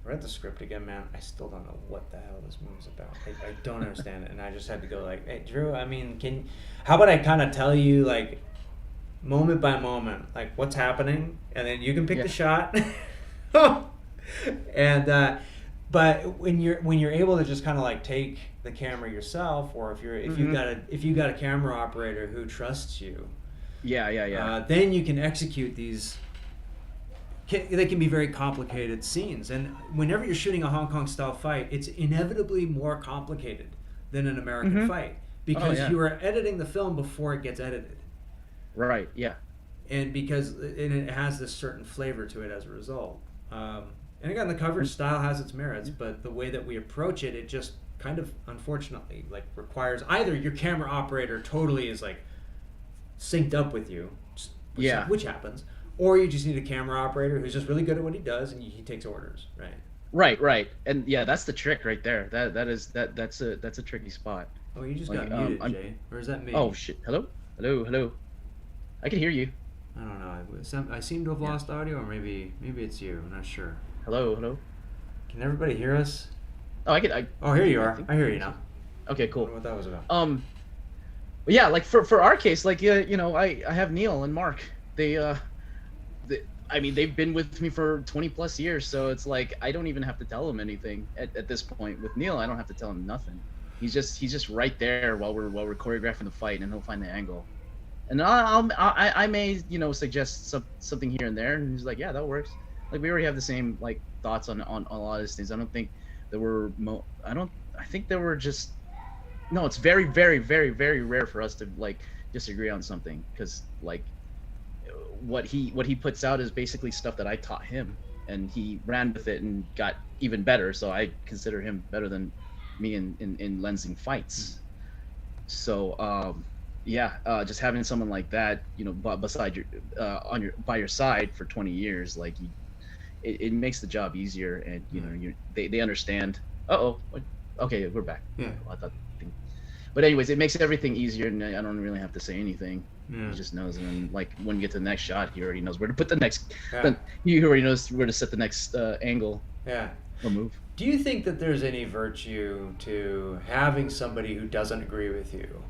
read the script again, man. I still don't know what the hell this movie's about. I don't understand it. And I just had to go like, hey, Drew, I mean, how about I kind of tell you like moment by moment, like what's happening, and then you can pick the shot. And but when you're able to just kind of like take the camera yourself, or if you got a camera operator who trusts you, then you can execute these. They can be very complicated scenes, and whenever you're shooting a Hong Kong style fight, it's inevitably more complicated than an American fight, because you are editing the film before it gets edited. Right. Yeah. And it has this certain flavor to it as a result. And again, the coverage style has its merits, but the way that we approach it, it just kind of unfortunately like requires either your camera operator totally is like synced up with you, Yeah. which happens, or you just need a camera operator who's just really good at what he does and he takes orders, right? Right. And yeah, that's the trick right there. That's a tricky spot. Oh, you just Like got muted, I'm Jay, or is that oh me? shit. Hello. I can hear you. I don't know. I seem to have Yeah. lost audio, or maybe it's you. I'm not sure. Hello. Can everybody hear us? Oh, I Oh, here you I are. think I hear you now. okay, I wonder cool. what that was about. But yeah, like for our case, like you know, I have Neil and Mark. They I mean, they've been with me for 20 plus years, so it's like I don't even have to tell them anything at this point. With Neil, I don't have to tell him nothing. He's just right there while we're choreographing the fight, and he'll find the angle. And I may suggest something here and there, and he's like, yeah, that works. Like we already have the same like thoughts on a lot of these things. I don't think there were I think there were just no. It's very rare for us to like disagree on something because like what he puts out is basically stuff that I taught him, and he ran with it and got even better. So I consider him better than me in lensing fights. So yeah, just having someone like that, beside your by your side for 20 years, like it makes the job easier, and they understand. Uh-oh. Okay, we're back. Yeah. I thought, but anyways, it makes everything easier, and I don't really have to say anything. Yeah. He just knows, and then, like when you get to the next shot, he already knows where to put the next. Yeah. Then he already knows where to set the next angle Yeah. or move. Do you think that there's any virtue to having somebody who doesn't agree with you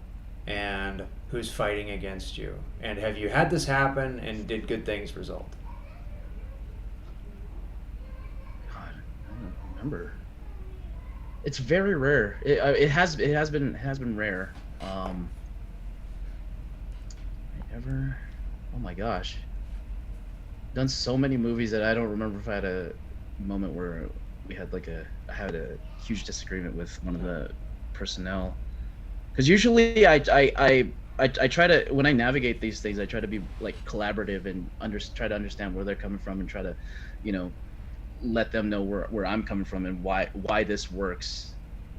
and who's fighting against you? And have you had this happen, and did good things result? God, I don't remember. It's very rare. It has been rare. I ever? Oh my gosh. Done so many movies that I don't remember if I had a moment where we had I had a huge disagreement with one of the personnel. Because usually I try to, when I navigate these things, I try to be like collaborative and try to understand where they're coming from, and try to, let them know where I'm coming from and why this works,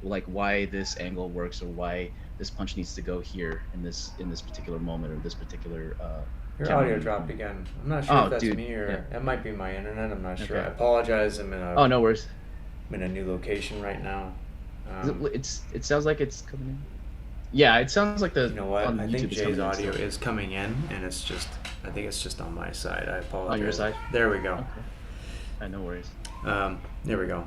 like why this angle works, or why this punch needs to go here in this particular moment, or this particular Your camera audio movement. dropped again. I'm not sure Oh, if that's dude, me or it might be my internet. I'm not sure. Okay. I apologize. I'm Oh, no worries. in a new location right now. It sounds like it's coming in. Yeah, it sounds like the You know what? on I YouTube think it's Jay's coming in audio still. is coming in, and I think it's just on my side. I apologize. On your side? There we go. Okay. No worries. There we go.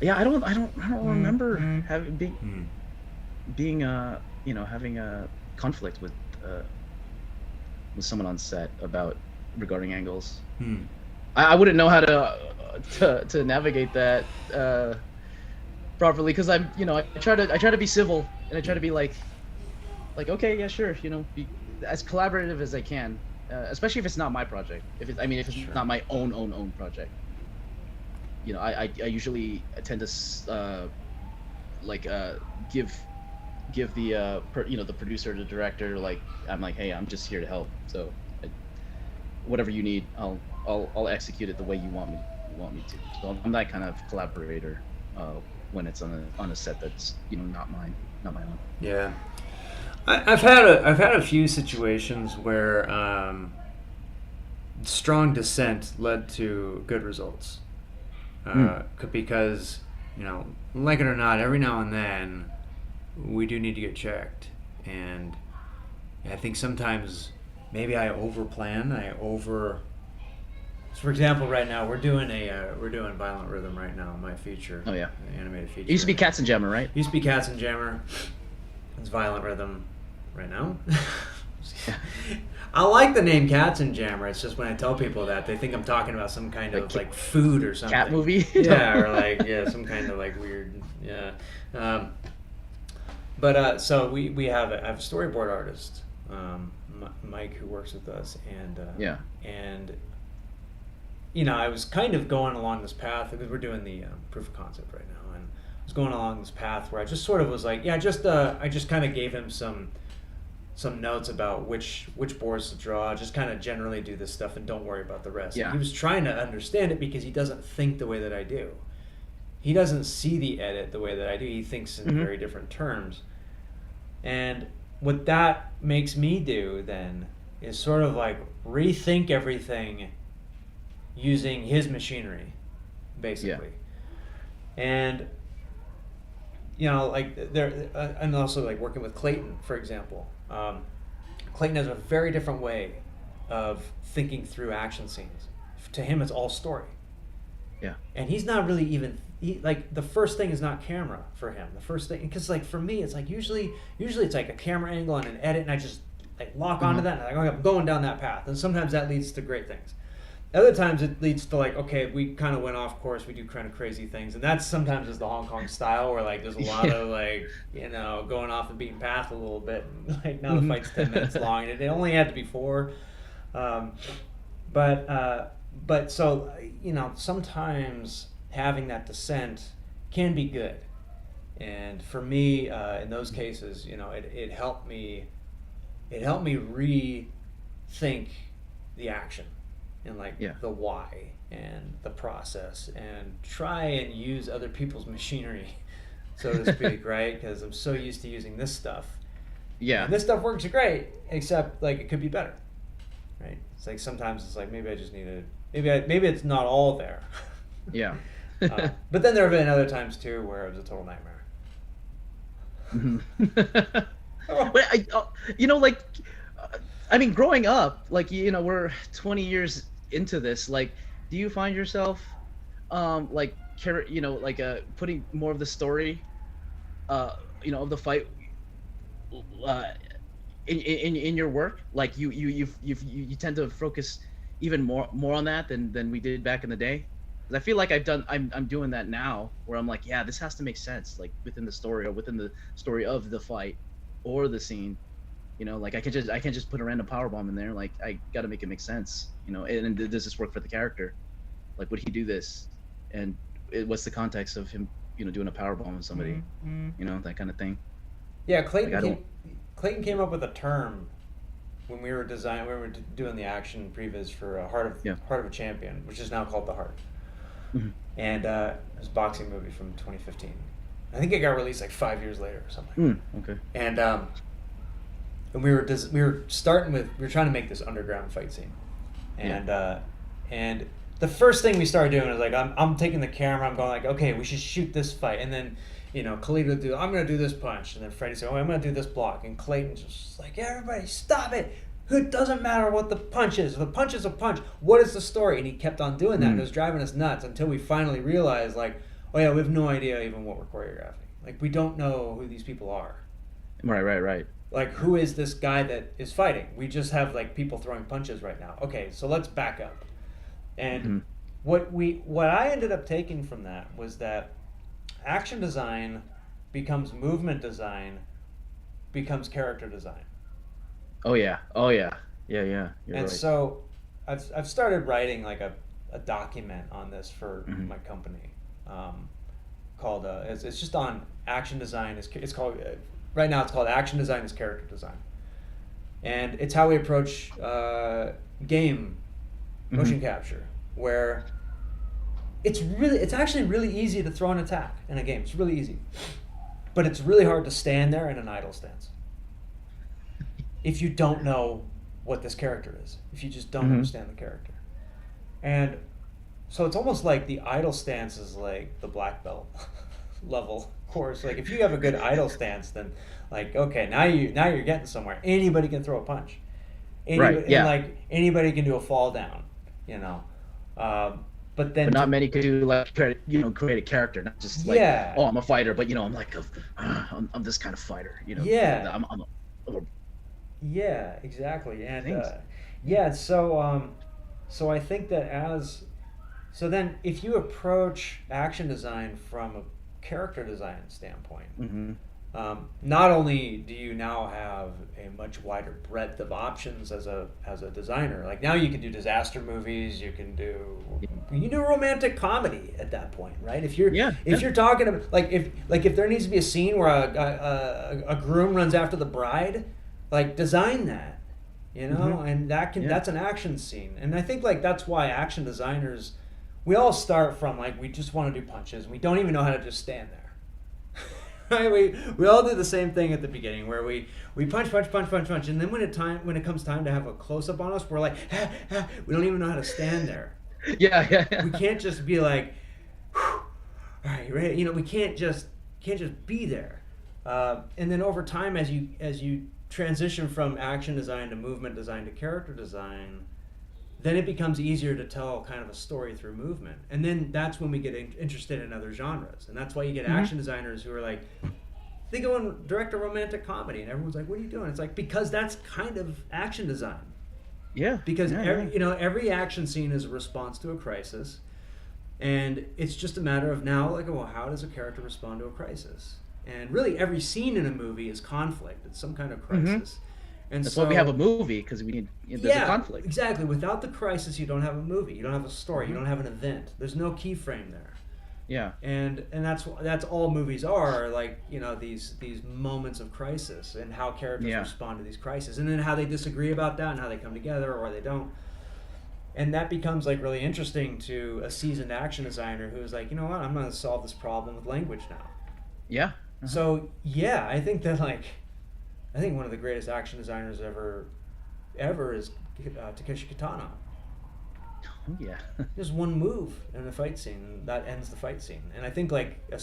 Yeah, I don't remember Mm-hmm. having being having a conflict with someone on set regarding angles. I wouldn't know how to navigate that properly, because I try to be civil, and I try to be like okay, yeah, sure, be as collaborative as I can, especially if it's not my project. If it's Sure. not my own project. I usually tend to give the the producer, the director, like I'm like, hey, I'm just here to help, so whatever you need, I'll execute it the way you want me to. So I'm that kind of collaborator when it's on a set that's not my own. Yeah, I've had a few situations where strong dissent led to good results. Because like it or not, every now and then we do need to get checked, and I think sometimes maybe I overplan. So for example, right now we're doing Violent Rhythm right now, my feature. Oh yeah, animated feature. it used to be Cats and Jammer, right? Used to be Cats and Jammer. It's Violent Rhythm right now. I like the name Cats and Jammer. It's just when I tell people that, they think I'm talking about some kind of like food or something. Cat movie? Yeah, or like some kind of like weird But so we have I have a storyboard artist, Mike, who works with us, and and I was kind of going along this path because we're doing the proof of concept right now, and I was going along this path where I just sort of was like, I just kind of gave him some notes about which boards to draw, just kind of generally do this stuff and don't worry about the rest. Yeah. And he was trying to understand it because he doesn't think the way that I do. He doesn't see the edit the way that I do. He thinks in very different terms. And what that makes me do then is sort of like rethink everything using his machinery, basically. And like there, and also like working with Clayton, for example. Clayton has a very different way of thinking through action scenes. To him, it's all story. Yeah. And he's not really even like the first thing is not camera for him. The first thing, because like for me, it's like usually it's like a camera angle and an edit, and I just like lock onto that, and I'm like, I'm going down that path, and sometimes that leads to great things. Other times it leads to like, okay, we kind of went off course, we do kind of crazy things, and that's sometimes is the Hong Kong style where like there's a lot of like going off the beaten path a little bit. And, like now the fight's 10 minutes long, and it only had to be 4. But so sometimes having that descent can be good, and for me in those cases, it helped me rethink the action and like the why and the process, and try and use other people's machinery, so to speak, right? Because I'm so used to using this stuff. Yeah. And this stuff works great, except like it could be better, right? It's like sometimes it's like maybe I just need to maybe it's not all there. Yeah. But then there have been other times too where it was a total nightmare. But I mean, growing up, like we're 20 years into this. Like, do you find yourself, putting more of the story, of the fight, in your work? Like, you tend to focus even more on that than we did back in the day. 'Cause I feel like I'm doing that now, where I'm like, yeah, this has to make sense, like within the story or within the story of the fight or the scene. Like I can't just put a random power bomb in there. Like I got to make it make sense. And does this work for the character? Like, would he do this? And what's the context of him, doing a power bomb on somebody? That kind of thing. Yeah, Like, Clayton came up with a term when we were doing the action previs for Heart of a Champion, which is now called The Heart. Mm-hmm. And it was a boxing movie from 2015. I think it got released like 5 years later or something. Okay. And we were trying to make this underground fight scene, and the first thing we started doing was like I'm taking the camera, I'm going like, okay, we should shoot this fight, and then Khalid would do, I'm gonna do this punch, and then Freddie said, oh, I'm gonna do this block, and Clayton's just like, everybody stop it. It doesn't matter what the punch is. The punch is a punch. What is the story? And he kept on doing that, and it was driving us nuts until we finally realized, like, oh yeah, we have no idea even what we're choreographing. Like, we don't know who these people are. Right. Like, who is this guy that is fighting? We just have like people throwing punches right now. Okay, so let's back up. And what I ended up taking from that was that action design becomes movement design, becomes character design. Oh yeah. Yeah. You're and right. so I've started writing like a document on this for my company, called it's just on action design. It's called right now it's called Action Design is Character Design, and it's how we approach game motion capture, where it's actually really easy to throw an attack in a game. It's really easy, but it's really hard to stand there in an idle stance if you don't know what this character is, if you just don't understand the character. And so it's almost like the idle stance is like the black belt level course. Like if you have a good idle stance, then like, okay, now you're getting somewhere. Anybody can throw a punch. Right, yeah. And like anybody can do a fall down, but not many could do like create a character, not just like, oh, I'm a fighter, but I'm like I'm this kind of fighter, Yeah. I'm a Yeah, exactly. And so I think that then if you approach action design from a character design standpoint, not only do you now have a much wider breadth of options as a designer, like now you can do disaster movies, you can do romantic comedy at that point, right? If you're talking about if there needs to be a scene where a groom runs after the bride, like design that, and that's an action scene. And I think like that's why action designers, we all start from like we just want to do punches. We don't even know how to just stand there. Right? We all do the same thing at the beginning where we punch, punch, punch, punch, punch, and then when it comes time to have a close up on us, we're like, ah, ah, we don't even know how to stand there. Yeah. We can't just be like, all right, right. You know, we can't just be there. And then over time, as you transition from action design to movement design to character design, then it becomes easier to tell kind of a story through movement. And then that's when we get interested in other genres. And that's why you get action designers who are like, they go and direct a romantic comedy, and everyone's like, "What are you doing?" It's like, because that's kind of action design. Yeah. Because Yeah. every action scene is a response to a crisis, and it's just a matter of now, like, well, how does a character respond to a crisis? And really, every scene in a movie is conflict. It's some kind of crisis. And That's so why we have a movie, because we need there's a conflict. exactly. Without the crisis, you don't have a movie. You don't have a story. You don't have an event. There's no keyframe there. Yeah. And that's all movies are, like, you know, these moments of crisis and how characters respond to these crises, and then how they disagree about that and how they come together or they don't. And that becomes like really interesting to a seasoned action designer who's like, you know what, I'm going to solve this problem with language now. Yeah. So yeah, I think that I think one of the greatest action designers ever is Takeshi Kitano. Oh, yeah. Just one move in the fight scene, and that ends the fight scene. And I think like a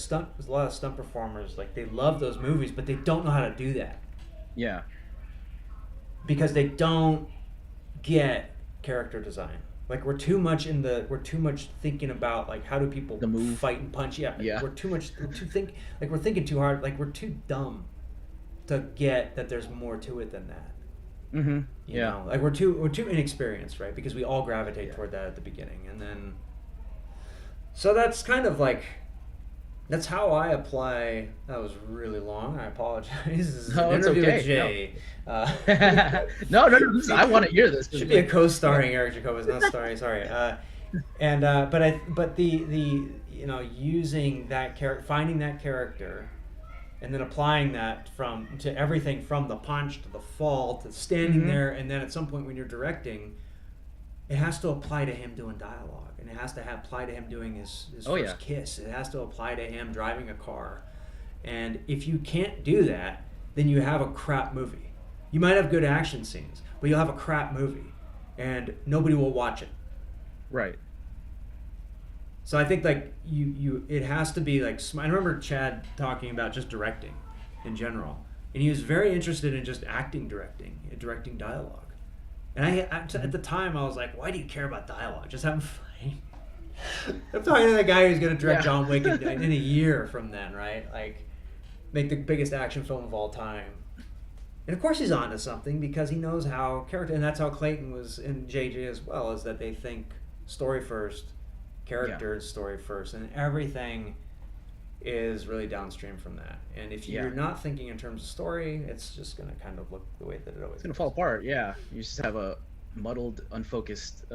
lot of stunt performers, like, they love those movies, but they don't know how to do that Yeah. because they don't get character design. Like, we're too much thinking about, like, how do people The move. fight and punch. Yeah. Yeah. We're thinking too hard. Like, we're too dumb to get that there's more to it than that. Mm-hmm. You know? Like, we're too inexperienced, right? Because we all gravitate toward that at the beginning, and then so that's kind of like, that's how I apply. That was really long. I apologize. This is an interview with Jay. No. I want to hear this. Should be a co-starring Eric Jacobus, not starring. Sorry. But the you know, using that character, finding that character, and then applying that to everything from the punch to the fall to standing there, and then at some point when you're directing, it has to apply to him doing dialogue, and it has to apply to him doing his first kiss. It has to apply to him driving a car. And if you can't do that, then you have a crap movie. You might have good action scenes, but you'll have a crap movie, and nobody will watch it. Right. So I think like it has to be like, I remember Chad talking about just directing in general, and he was very interested in just directing dialogue. And at the time I was like, why do you care about dialogue? Just have him fight. I'm talking to the guy who's going to direct John Wick in a year from then, right? Like, make the biggest action film of all time. And of course he's onto something, because he knows how character, and that's how Clayton was in JJ as well, is that they think story first, character and story first, and everything is really downstream from that. And if you're not thinking in terms of story, it's just going to kind of look the way that it always is. It's going to fall apart. Yeah. You just have a muddled, unfocused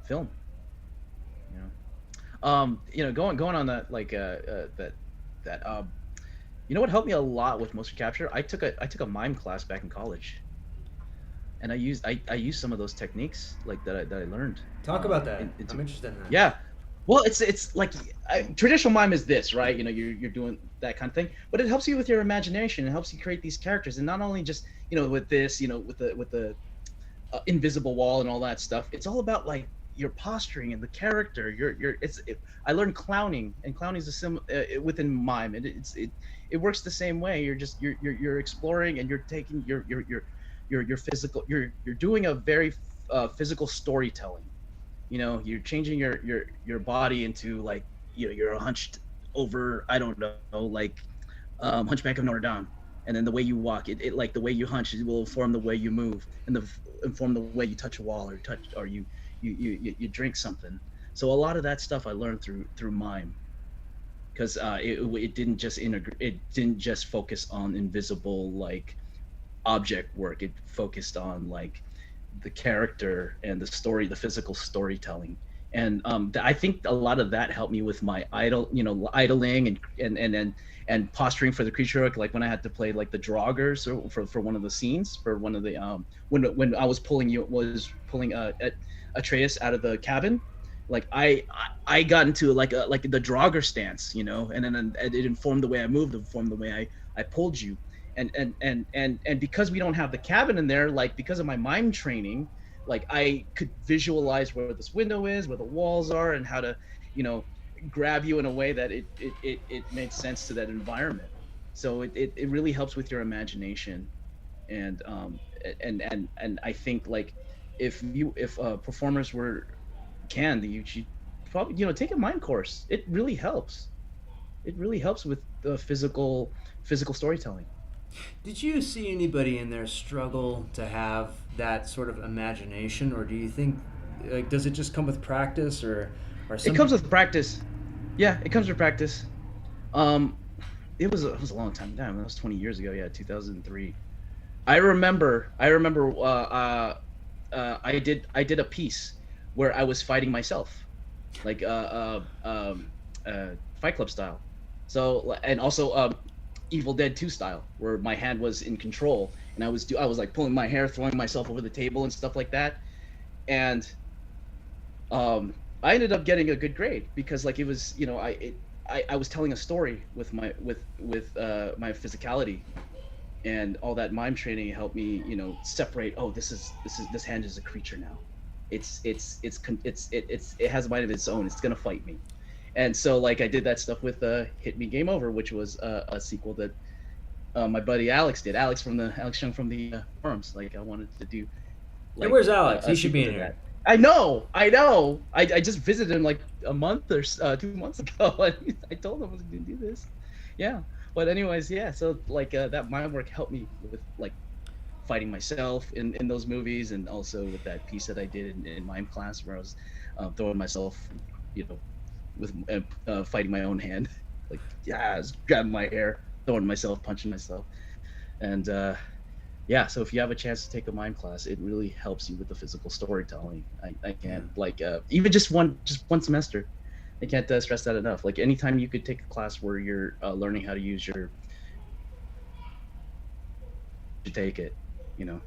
film. You know, going on that, like, you know what helped me a lot with motion capture? I took a mime class back in college, and I used some of those techniques, like, that I learned. Talk about that. I'm interested in that. Yeah. Well, it's like, traditional mime is this, right? You know, you're doing that kind of thing, but it helps you with your imagination. It helps you create these characters, and not only just, you know, with this, you know, with the invisible wall and all that stuff. It's all about, like, your posturing and the character. I learned clowning, and clowning is within mime. It works the same way. You're exploring, and you're taking your physical. You're doing a very physical storytelling. You know, you're changing your body into, like, you know, you're hunched over, I don't know, like, Hunchback of Notre Dame, and then the way you walk, it like the way you hunch, it will inform the way you move, and inform the way you touch a wall, or you drink something. So a lot of that stuff I learned through mime, because it didn't just it didn't just focus on invisible, like, object work. It focused on, like, the character and the story, the physical storytelling. And I think a lot of that helped me with my idling and posturing for the creature work. Like, when I had to play, like, the Draugrs, or for one of the scenes, for one of the when I was pulling Atreus out of the cabin, Like I got into like the Draugr stance, you know, and then it informed the way I moved, informed the way I pulled you, and because we don't have the cabin in there, like because of my mime training, like I could visualize where this window is, where the walls are, and how to, you know, grab you in a way that it made sense to that environment. So it really helps with your imagination, and and I think like if performers were can you should probably, you know, take a mime course. It really helps. It really helps with the physical storytelling. Did you see anybody in there struggle to have that sort of imagination, or do you think, like, does it just come with practice, or It some comes people? with practice. Yeah, it comes with practice. Um, it was a long time. Damn, that was 20 years ago. Yeah, 2003. I remember. I did a piece where I was fighting myself, like Fight Club style. So and also Evil Dead 2 style, where my hand was in control and I was like pulling my hair, throwing myself over the table and stuff like that. And I ended up getting a good grade because like it was, you know, I was telling a story with my my physicality, and all that mime training helped me, you know, separate. Oh, this hand is a creature now. It has a mind of its own. It's gonna fight me. And so like I did that stuff with Hit Me Game Over, which was a sequel that my buddy Alex did. Alex Chung from the forums. Like I wanted to do Hey, like where's Alex? a He should sequel be in to here. that. I know. I just visited him like a month or 2 months ago, and I told him I was going to do this. Yeah, but anyways, yeah. So like that mind work helped me with like fighting myself in those movies, and also with that piece that I did in mime class where I was throwing myself, you know, with fighting my own hand, like yeah, I was grabbing my hair, throwing myself, punching myself, and yeah. So if you have a chance to take a mime class, it really helps you with the physical storytelling. I Yeah. can't like even just one semester. I can't stress that enough. Like anytime you could take a class where you're learning how to use your, you take it. You know,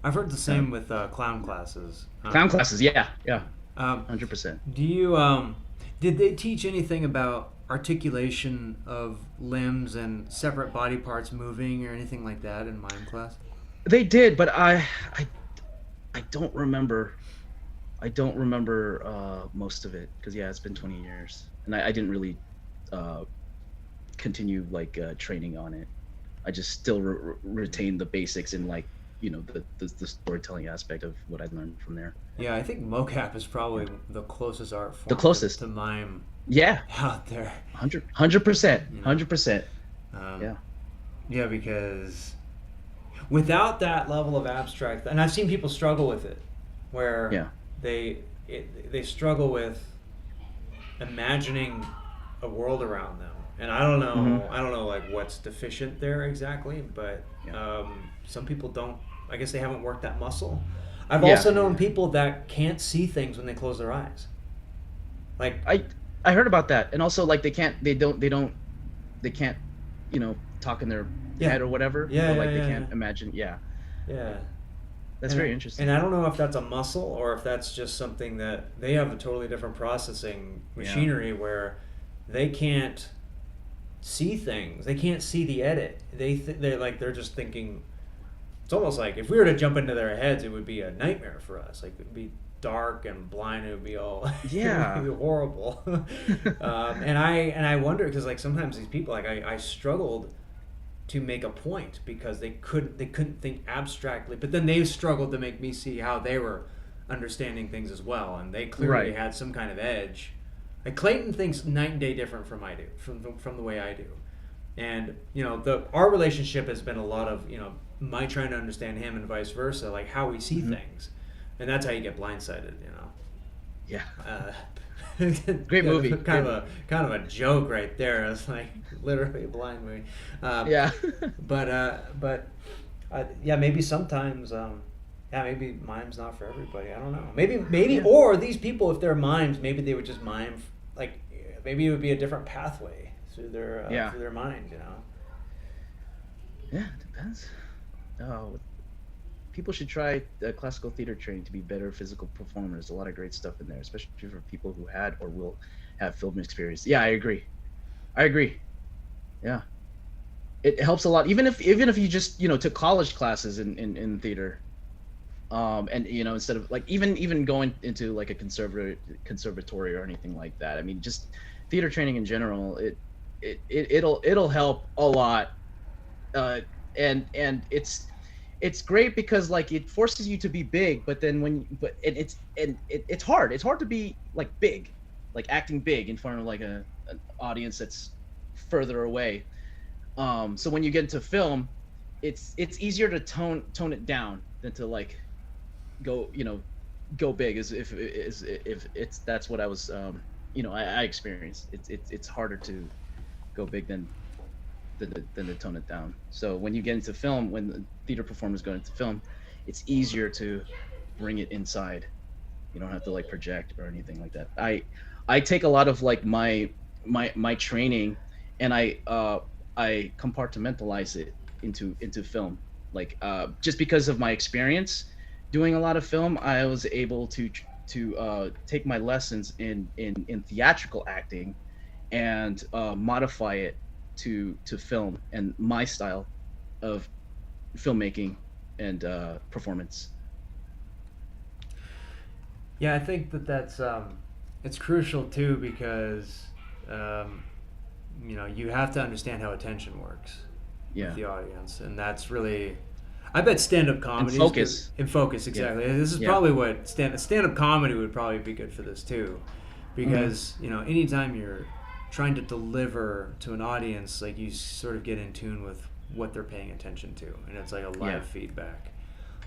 I've heard the uh, same with clown classes. clown classes. Yeah, yeah, Um, 100%. do you did they teach anything about articulation of limbs and separate body parts moving or anything like that in mime class? They did, but I I don't remember. I don't remember most of it because yeah, it's been 20 years, and I didn't really uh, continue like training on it. I just still retain the basics and like, you know, the storytelling aspect of what I learned from there. Yeah, I think mocap is Yeah, probably the closest art the form to closest. mime Yeah, out there. 100%, You know, 100%. um, Yeah, yeah, because without that level of abstract, and I've seen people struggle with it, where yeah. they struggle with imagining a world around them. And Hmm. I don't know like what's deficient there exactly, but Yeah, some people don't. I guess they haven't worked that muscle. I've yeah, also known yeah. people that can't see things when they close their eyes. Like, I I heard about that, and also like they can't, you know, talk in their yeah, head or whatever, yeah, or yeah, like they yeah, yeah, can't imagine. Yeah, yeah. that's And very and interesting. I don't know if that's a muscle or if that's just something that they have a totally different processing Yeah. machinery where they can't see things. They can't see the edit. They're just thinking. It's almost like if we were to jump into their heads, it would be a nightmare for us. Like it would be dark and blind. It would be all. It would be Yeah. horrible. And I wonder because like sometimes these people like I struggled to make a point because they couldn't think abstractly. But then they struggled to make me see how they were understanding things as well, and they clearly Right. had some kind of edge. Like Clayton thinks night and day different from I do, from the way I do, and you know the our relationship has been a lot of you know my trying to understand him and vice versa, like how we see Hmm. things, and that's how you get blindsided, you know. Yeah. Uh, Great movie. Great movie. kind of a joke right there. It's like literally a blind movie, um, Yeah. but yeah, maybe sometimes yeah, maybe mime's not for everybody. I don't know. Maybe Yeah. or these people, if they're mimes, maybe they would just mime like maybe it would be a different pathway Yeah. through their mind, you know. Yeah. Depends. Oh, people should try classical theater training to be better physical performers. A lot of great stuff in there, especially for people who had or will have film experience. Yeah, I agree. I agree. Yeah, it helps a lot. Even if you just took college classes in theater, and instead of like even going into like a conservatory or anything like that. I mean, just theater training in general. It'll help a lot. And it's great because like it forces you to be big, but then it's hard. It's hard to be like big, like acting big in front of like an audience that's further away. So when you get into film, it's easier to tone it down than to like go go big, as if it's that's what I was I experienced. It's harder to go big than to tone it down. So when you get into film, when the theater performers go into film, it's easier to bring it inside. You don't have to like project or anything like that. I take a lot of like my training, and I compartmentalize it into film. Like just because of my experience doing a lot of film, I was able to take my lessons in theatrical acting and modify it to film and my style of filmmaking and performance. Yeah, I think that's it's crucial too because you have to understand how attention works Yeah. with the audience, and that's really, I bet stand-up comedy And focus. in focus, exactly. Yeah. This is Yeah. probably what stand-up comedy would probably be good for this too, because anytime you're trying to deliver to an audience, like you sort of get in tune with what they're paying attention to, and it's like a live feedback.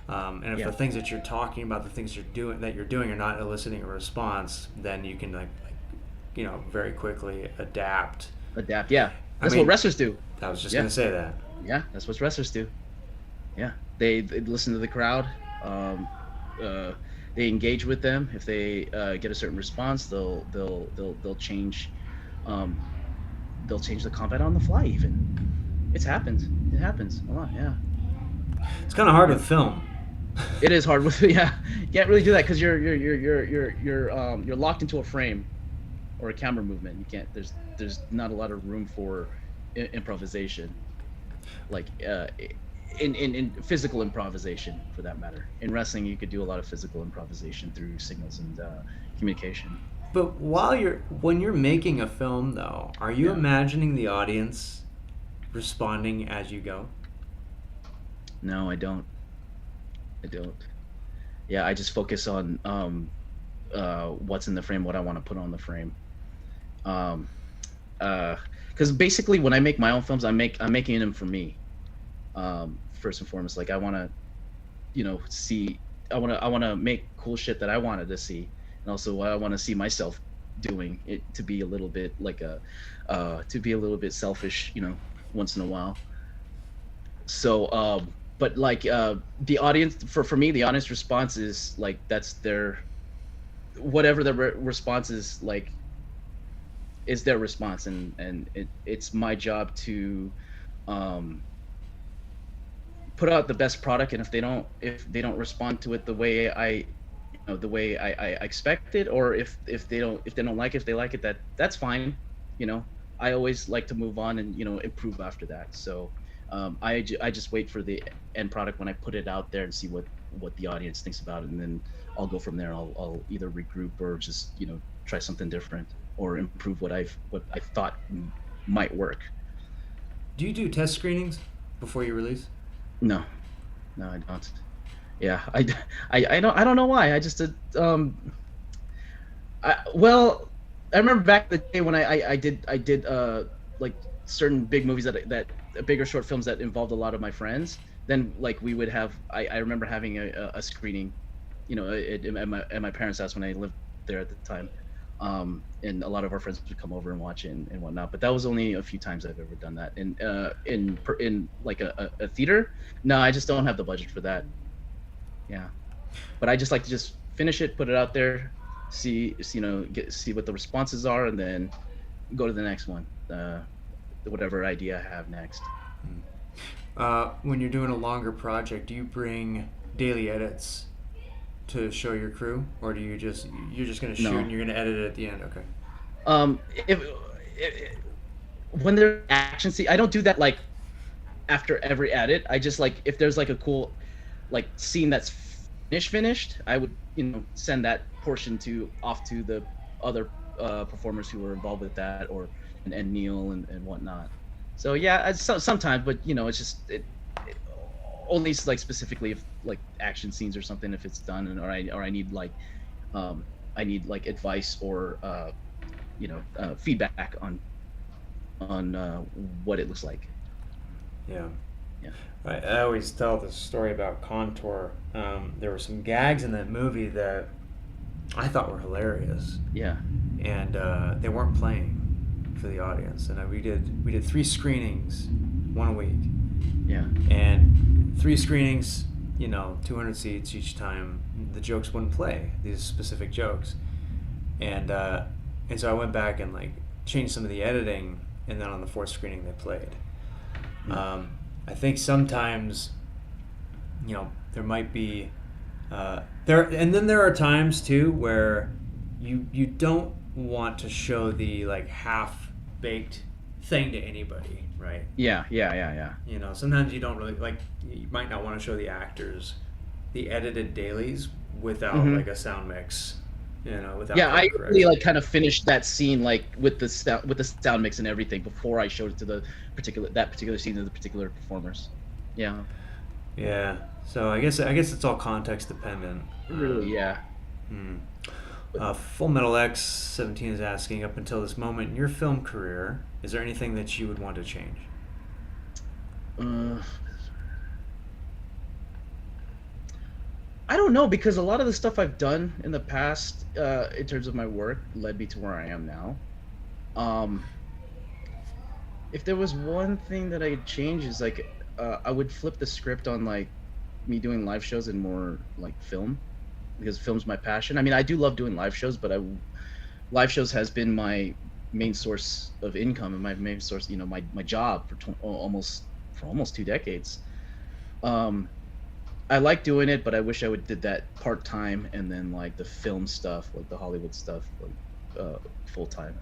And if the things that you're talking about, the things you're doing are not eliciting a response, then you can like very quickly adapt. Yeah, that's what wrestlers do. I was just gonna say that. Yeah, that's what wrestlers do. Yeah, they listen to the crowd. They engage with them. If they get a certain response, they'll change. They'll change the combat on the fly. Even it happens a lot. Yeah, it's kind of hard with film. it is hard with you can't really do that because you're locked into a frame or a camera movement. You can't. There's not a lot of room for improvisation, like in physical improvisation for that matter. In wrestling, you could do a lot of physical improvisation through signals and communication. But when you're making a film, though, are you imagining the audience responding as you go? No, I don't. Yeah, I just focus on what's in the frame, what I want to put on the frame. Because basically, when I make my own films, I'm making them for me. First and foremost, like I want to, see. I want to make cool shit that I wanted to see, and also I want to see myself doing it to be a little bit like to be a little bit selfish, once in a while. So, but like the audience, for me, the audience response is like that's their whatever the response is like is their response, and it's my job to put out the best product, and if they don't respond to it the way I expect it, or if they don't like it, if they like it, that's fine. I always like to move on and improve after that. So I just wait for the end product when I put it out there and see what the audience thinks about it, and then I'll go from there. I'll either regroup or just try something different or improve what I thought might work. Do you do test screenings before you release? No, I don't. Yeah, I don't know why. I just well, I remember back the day when I did like certain big movies that bigger short films that involved a lot of my friends. Then like we would have I remember having a screening, at my parents' house when I lived there at the time. And a lot of our friends would come over and watch it and whatnot. But that was only a few times I've ever done that. And in like a theater, no, I just don't have the budget for that. Yeah, but I just like to just finish it, put it out there, see what the responses are, and then go to the next one, whatever idea I have next. When you're doing a longer project, do you bring daily edits to show your crew, or do you're just gonna shoot No. and you're gonna edit it at the end? Okay. If when there's action scene, I don't do that like after every edit. I just like if there's like a cool like scene that's finished, I would send that portion off to the other performers who were involved with that, or and Neil and whatnot. So yeah, sometimes, but it's just it only like specifically if like action scenes or something, if it's done, or I need like advice or feedback on what it looks like. Yeah. Yeah. I always tell this story about Contour. There were some gags in that movie that I thought were hilarious, Yeah. and they weren't playing for the audience. And we did 3 screenings, 1 a week, Yeah. and 3 screenings, 200 seats each time. The jokes wouldn't play, these specific jokes, and so I went back and like changed some of the editing, and then on the 4th screening they played. I think sometimes, there might be and then there are times too where you don't want to show the like half baked thing to anybody, right? Yeah. Sometimes you don't really like. You might not want to show the actors the edited dailies without like a sound mix. Without Yeah, I correction. really like kind of finished that scene like with the sound mix and everything before I showed it to that particular scene of the particular performers. Yeah. Yeah. So I guess it's all context dependent. Really, yeah. Full Metal X 17 is asking, up until this moment in your film career, is there anything that you would want to change? I don't know, because a lot of the stuff I've done in the past, in terms of my work, led me to where I am now. If there was one thing that I'd change is like, I would flip the script on like me doing live shows and more like film, because film's my passion. I mean, I do love doing live shows, but live shows has been my main source of income and my main source, my job for almost 2 decades. I like doing it, but I wish I would did that part-time, and then like the film stuff, like the Hollywood stuff, like full-time.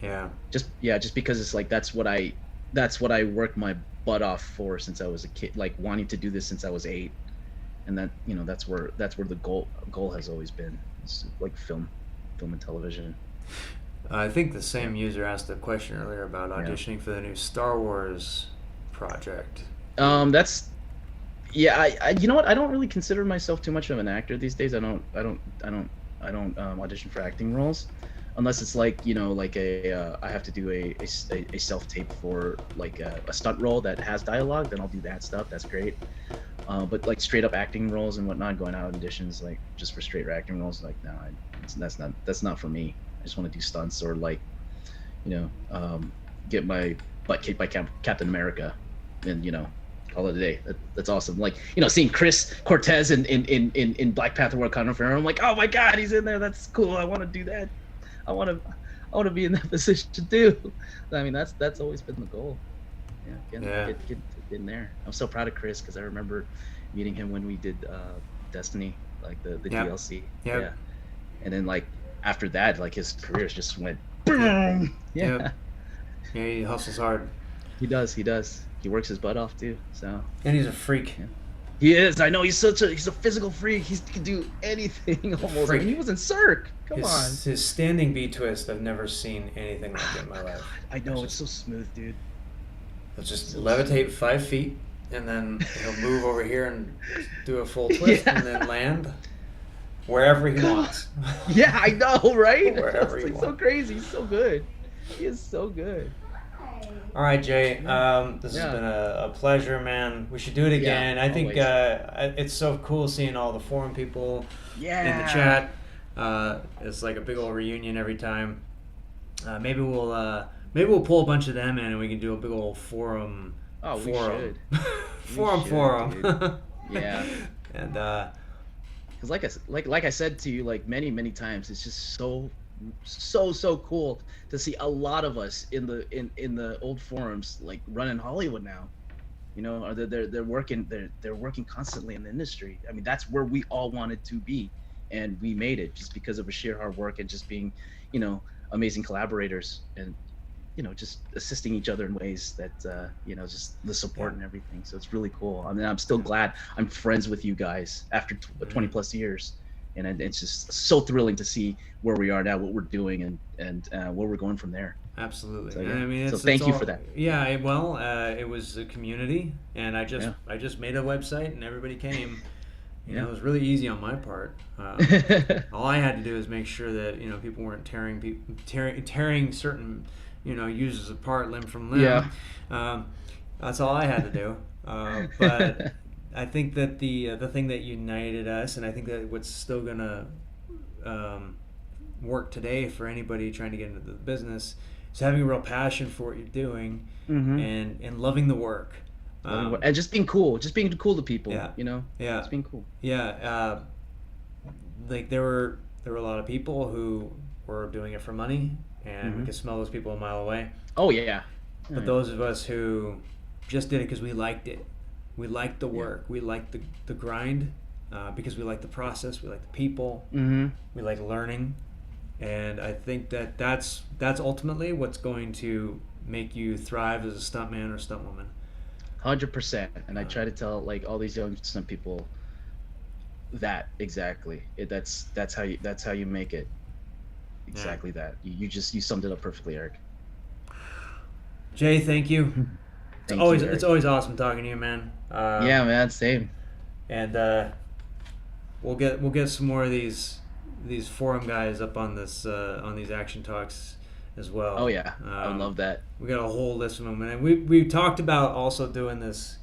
Yeah. Just because it's like that's what I worked my butt off for since I was a kid, like wanting to do this since I was 8, and that that's where the goal has always been. It's like film and television. I think the same user asked a question earlier about auditioning for the new Star Wars project. That's I you know what, I don't really consider myself too much of an actor these days. I don't audition for acting roles unless it's like like I have to do a self tape for like a stunt role that has dialogue, then I'll do that stuff. That's great. But like straight up acting roles and whatnot, going out auditions like just for straight acting roles, like no, that's not for me. I just want to do stunts or like get my butt kicked by Captain America and call it a day. That's awesome. Like seeing Chris Cortez in Black Panther: Wakanda Forever, I'm like, oh my god, he's in there. That's cool. I want to do that. I want to be in that position too. I mean, that's always been the goal. Get in there. I'm so proud of Chris because I remember meeting him when we did Destiny, like the DLC. Yep. Yeah. And then like after that, like his career just went boom. Yeah. Yep. Yeah, he hustles hard. He does. He works his butt off too. So. And he's a freak. Yeah. He is. I know. He's a physical freak. He can do anything almost. I mean, he was in Cirque. Come on. His standing B twist, I've never seen anything like it in my life. I know. It's so smooth, dude. He'll just levitate 5 feet, and then he'll move over here and do a full twist, and then land wherever he wants. Yeah, I know, right? Wherever it's he like so wants. crazy. He's so good. He is so good. All right, Jay. This has been a pleasure, man. We should do it again. I think it's so cool seeing all the forum people in the chat. It's like a big old reunion every time. Maybe we'll pull a bunch of them in, and we can do a big old forum. Oh, we forum. should. forum. Yeah. And because like I said to you like many times, it's just so cool to see a lot of us in the old forums like running Hollywood now. You know, or they're working they're working constantly in the industry. I mean, that's where we all wanted to be, and we made it just because of a sheer hard work and just being, you know, amazing collaborators, and you know, just assisting each other in ways that you know, just the support Yeah. and everything. So it's really cool. I mean, I'm still glad I'm friends with you guys after 20 plus years, and it's just so thrilling to see where we are now, what we're doing, and where we're going from there. Absolutely. So And yeah, I mean, so it's thank you all, for that. yeah, well, it was a community, and Yeah. I just made a website, and everybody came. You know, Yeah. it was really easy on my part. All I had to do is make sure that, you know, people weren't tearing certain, you know, users apart limb from limb. Yeah. That's all I had to do. But I think that the thing that united us, and I think that what's still gonna work today for anybody trying to get into the business, is having a real passion for what you're doing, Mhm. and loving the work. And just being cool to people, Yeah. you know, Yeah. just being cool. Yeah, like there were a lot of people who were doing it for money, and we Mhm. could smell those people a mile away. Oh yeah. But those of us who just did it because we liked it, we liked the Yeah. work, we liked the grind, because we like the process, we like the people, Mhm. we like learning, and I think that that's ultimately what's going to make you thrive as a stuntman or stuntwoman. 100%. And I try to tell like all these young stunt people that exactly. That's how you make it. Exactly that. You summed it up perfectly, Eric. Jay, thank you. Thank you, Eric. It's always awesome talking to you, man. Yeah, man, same. And we'll get some more of these forum guys up on this on these action talks as well. Oh yeah, I would love that. We got a whole list of them, and we talked about also doing this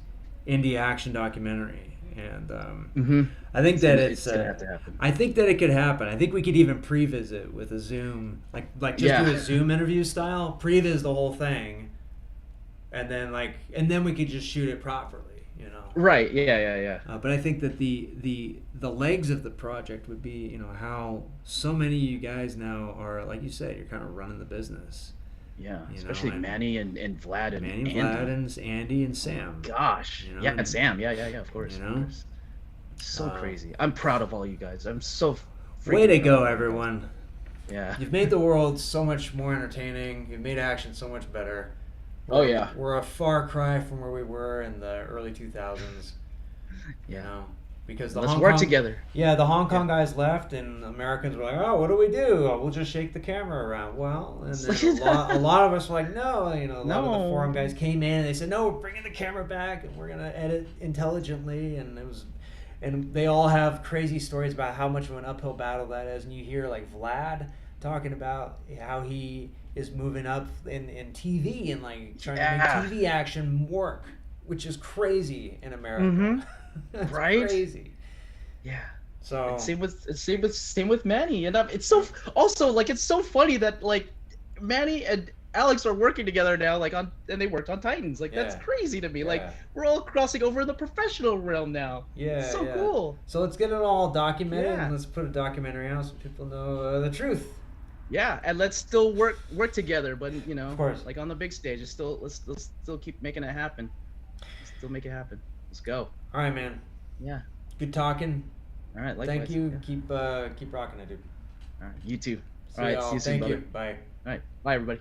indie action documentary, and Mhm. I think that It's gonna have to happen. I think that it could happen. I think we could even previs with a Zoom, like just do Yeah. a Zoom interview style, previs the whole thing, and then we could just shoot it properly, you know. Right. Yeah. But I think that the legs of the project would be, you know, how so many of you guys now are, like you said, you're kind of running the business. Yeah. You know, Especially and Manny and Vlad and Manny, Andy. Vlad, and Andy, and Sam. Gosh. You know, Yeah, and- and Sam. Yeah. Of course. You Of know? course. So Uh, crazy. I'm proud of all you guys. I'm so freaking Way to proud go, of all you guys. everyone! Yeah. You've made the world so much more entertaining. You've made action so much better. Oh, yeah. We're a far cry from where we were in the early 2000s. You Yeah. know, because Let's work together. Yeah, the Hong Kong guys left, and Americans were like, "Oh, what do we do? Oh, we'll just shake the camera around." Well, and then a lot of us were like, "No," you know, a lot of the No. forum guys came in and they said, "No, we're bringing the camera back, and we're gonna edit intelligently," and they all have crazy stories about how much of an uphill battle that is, and you hear like Vlad talking about how he is moving up in TV and like trying Yeah. to make TV action work, which is crazy in America. Mhm. It's Right? crazy. Yeah. So And same with Manny, and it's so also like it's so funny that like Manny and Alex are working together now, like and they worked on Titans. Like that's Yeah. crazy to me. Like Yeah. we're all crossing over in the professional realm now. yeah, It's so yeah. cool. So let's get it all documented, Yeah. and let's put a documentary out so people know the truth. Yeah, and let's still work together, but you know, Of course. like on the big stage, let's still keep making it happen. Let's still make it happen. Let's go. All right, man. Yeah. Good talking. All right. Likewise. Thank you. Yeah. Keep rocking it, dude. All right. You too. See All right. y'all. See you soon, Thank brother. you. Bye. All right. Bye, everybody.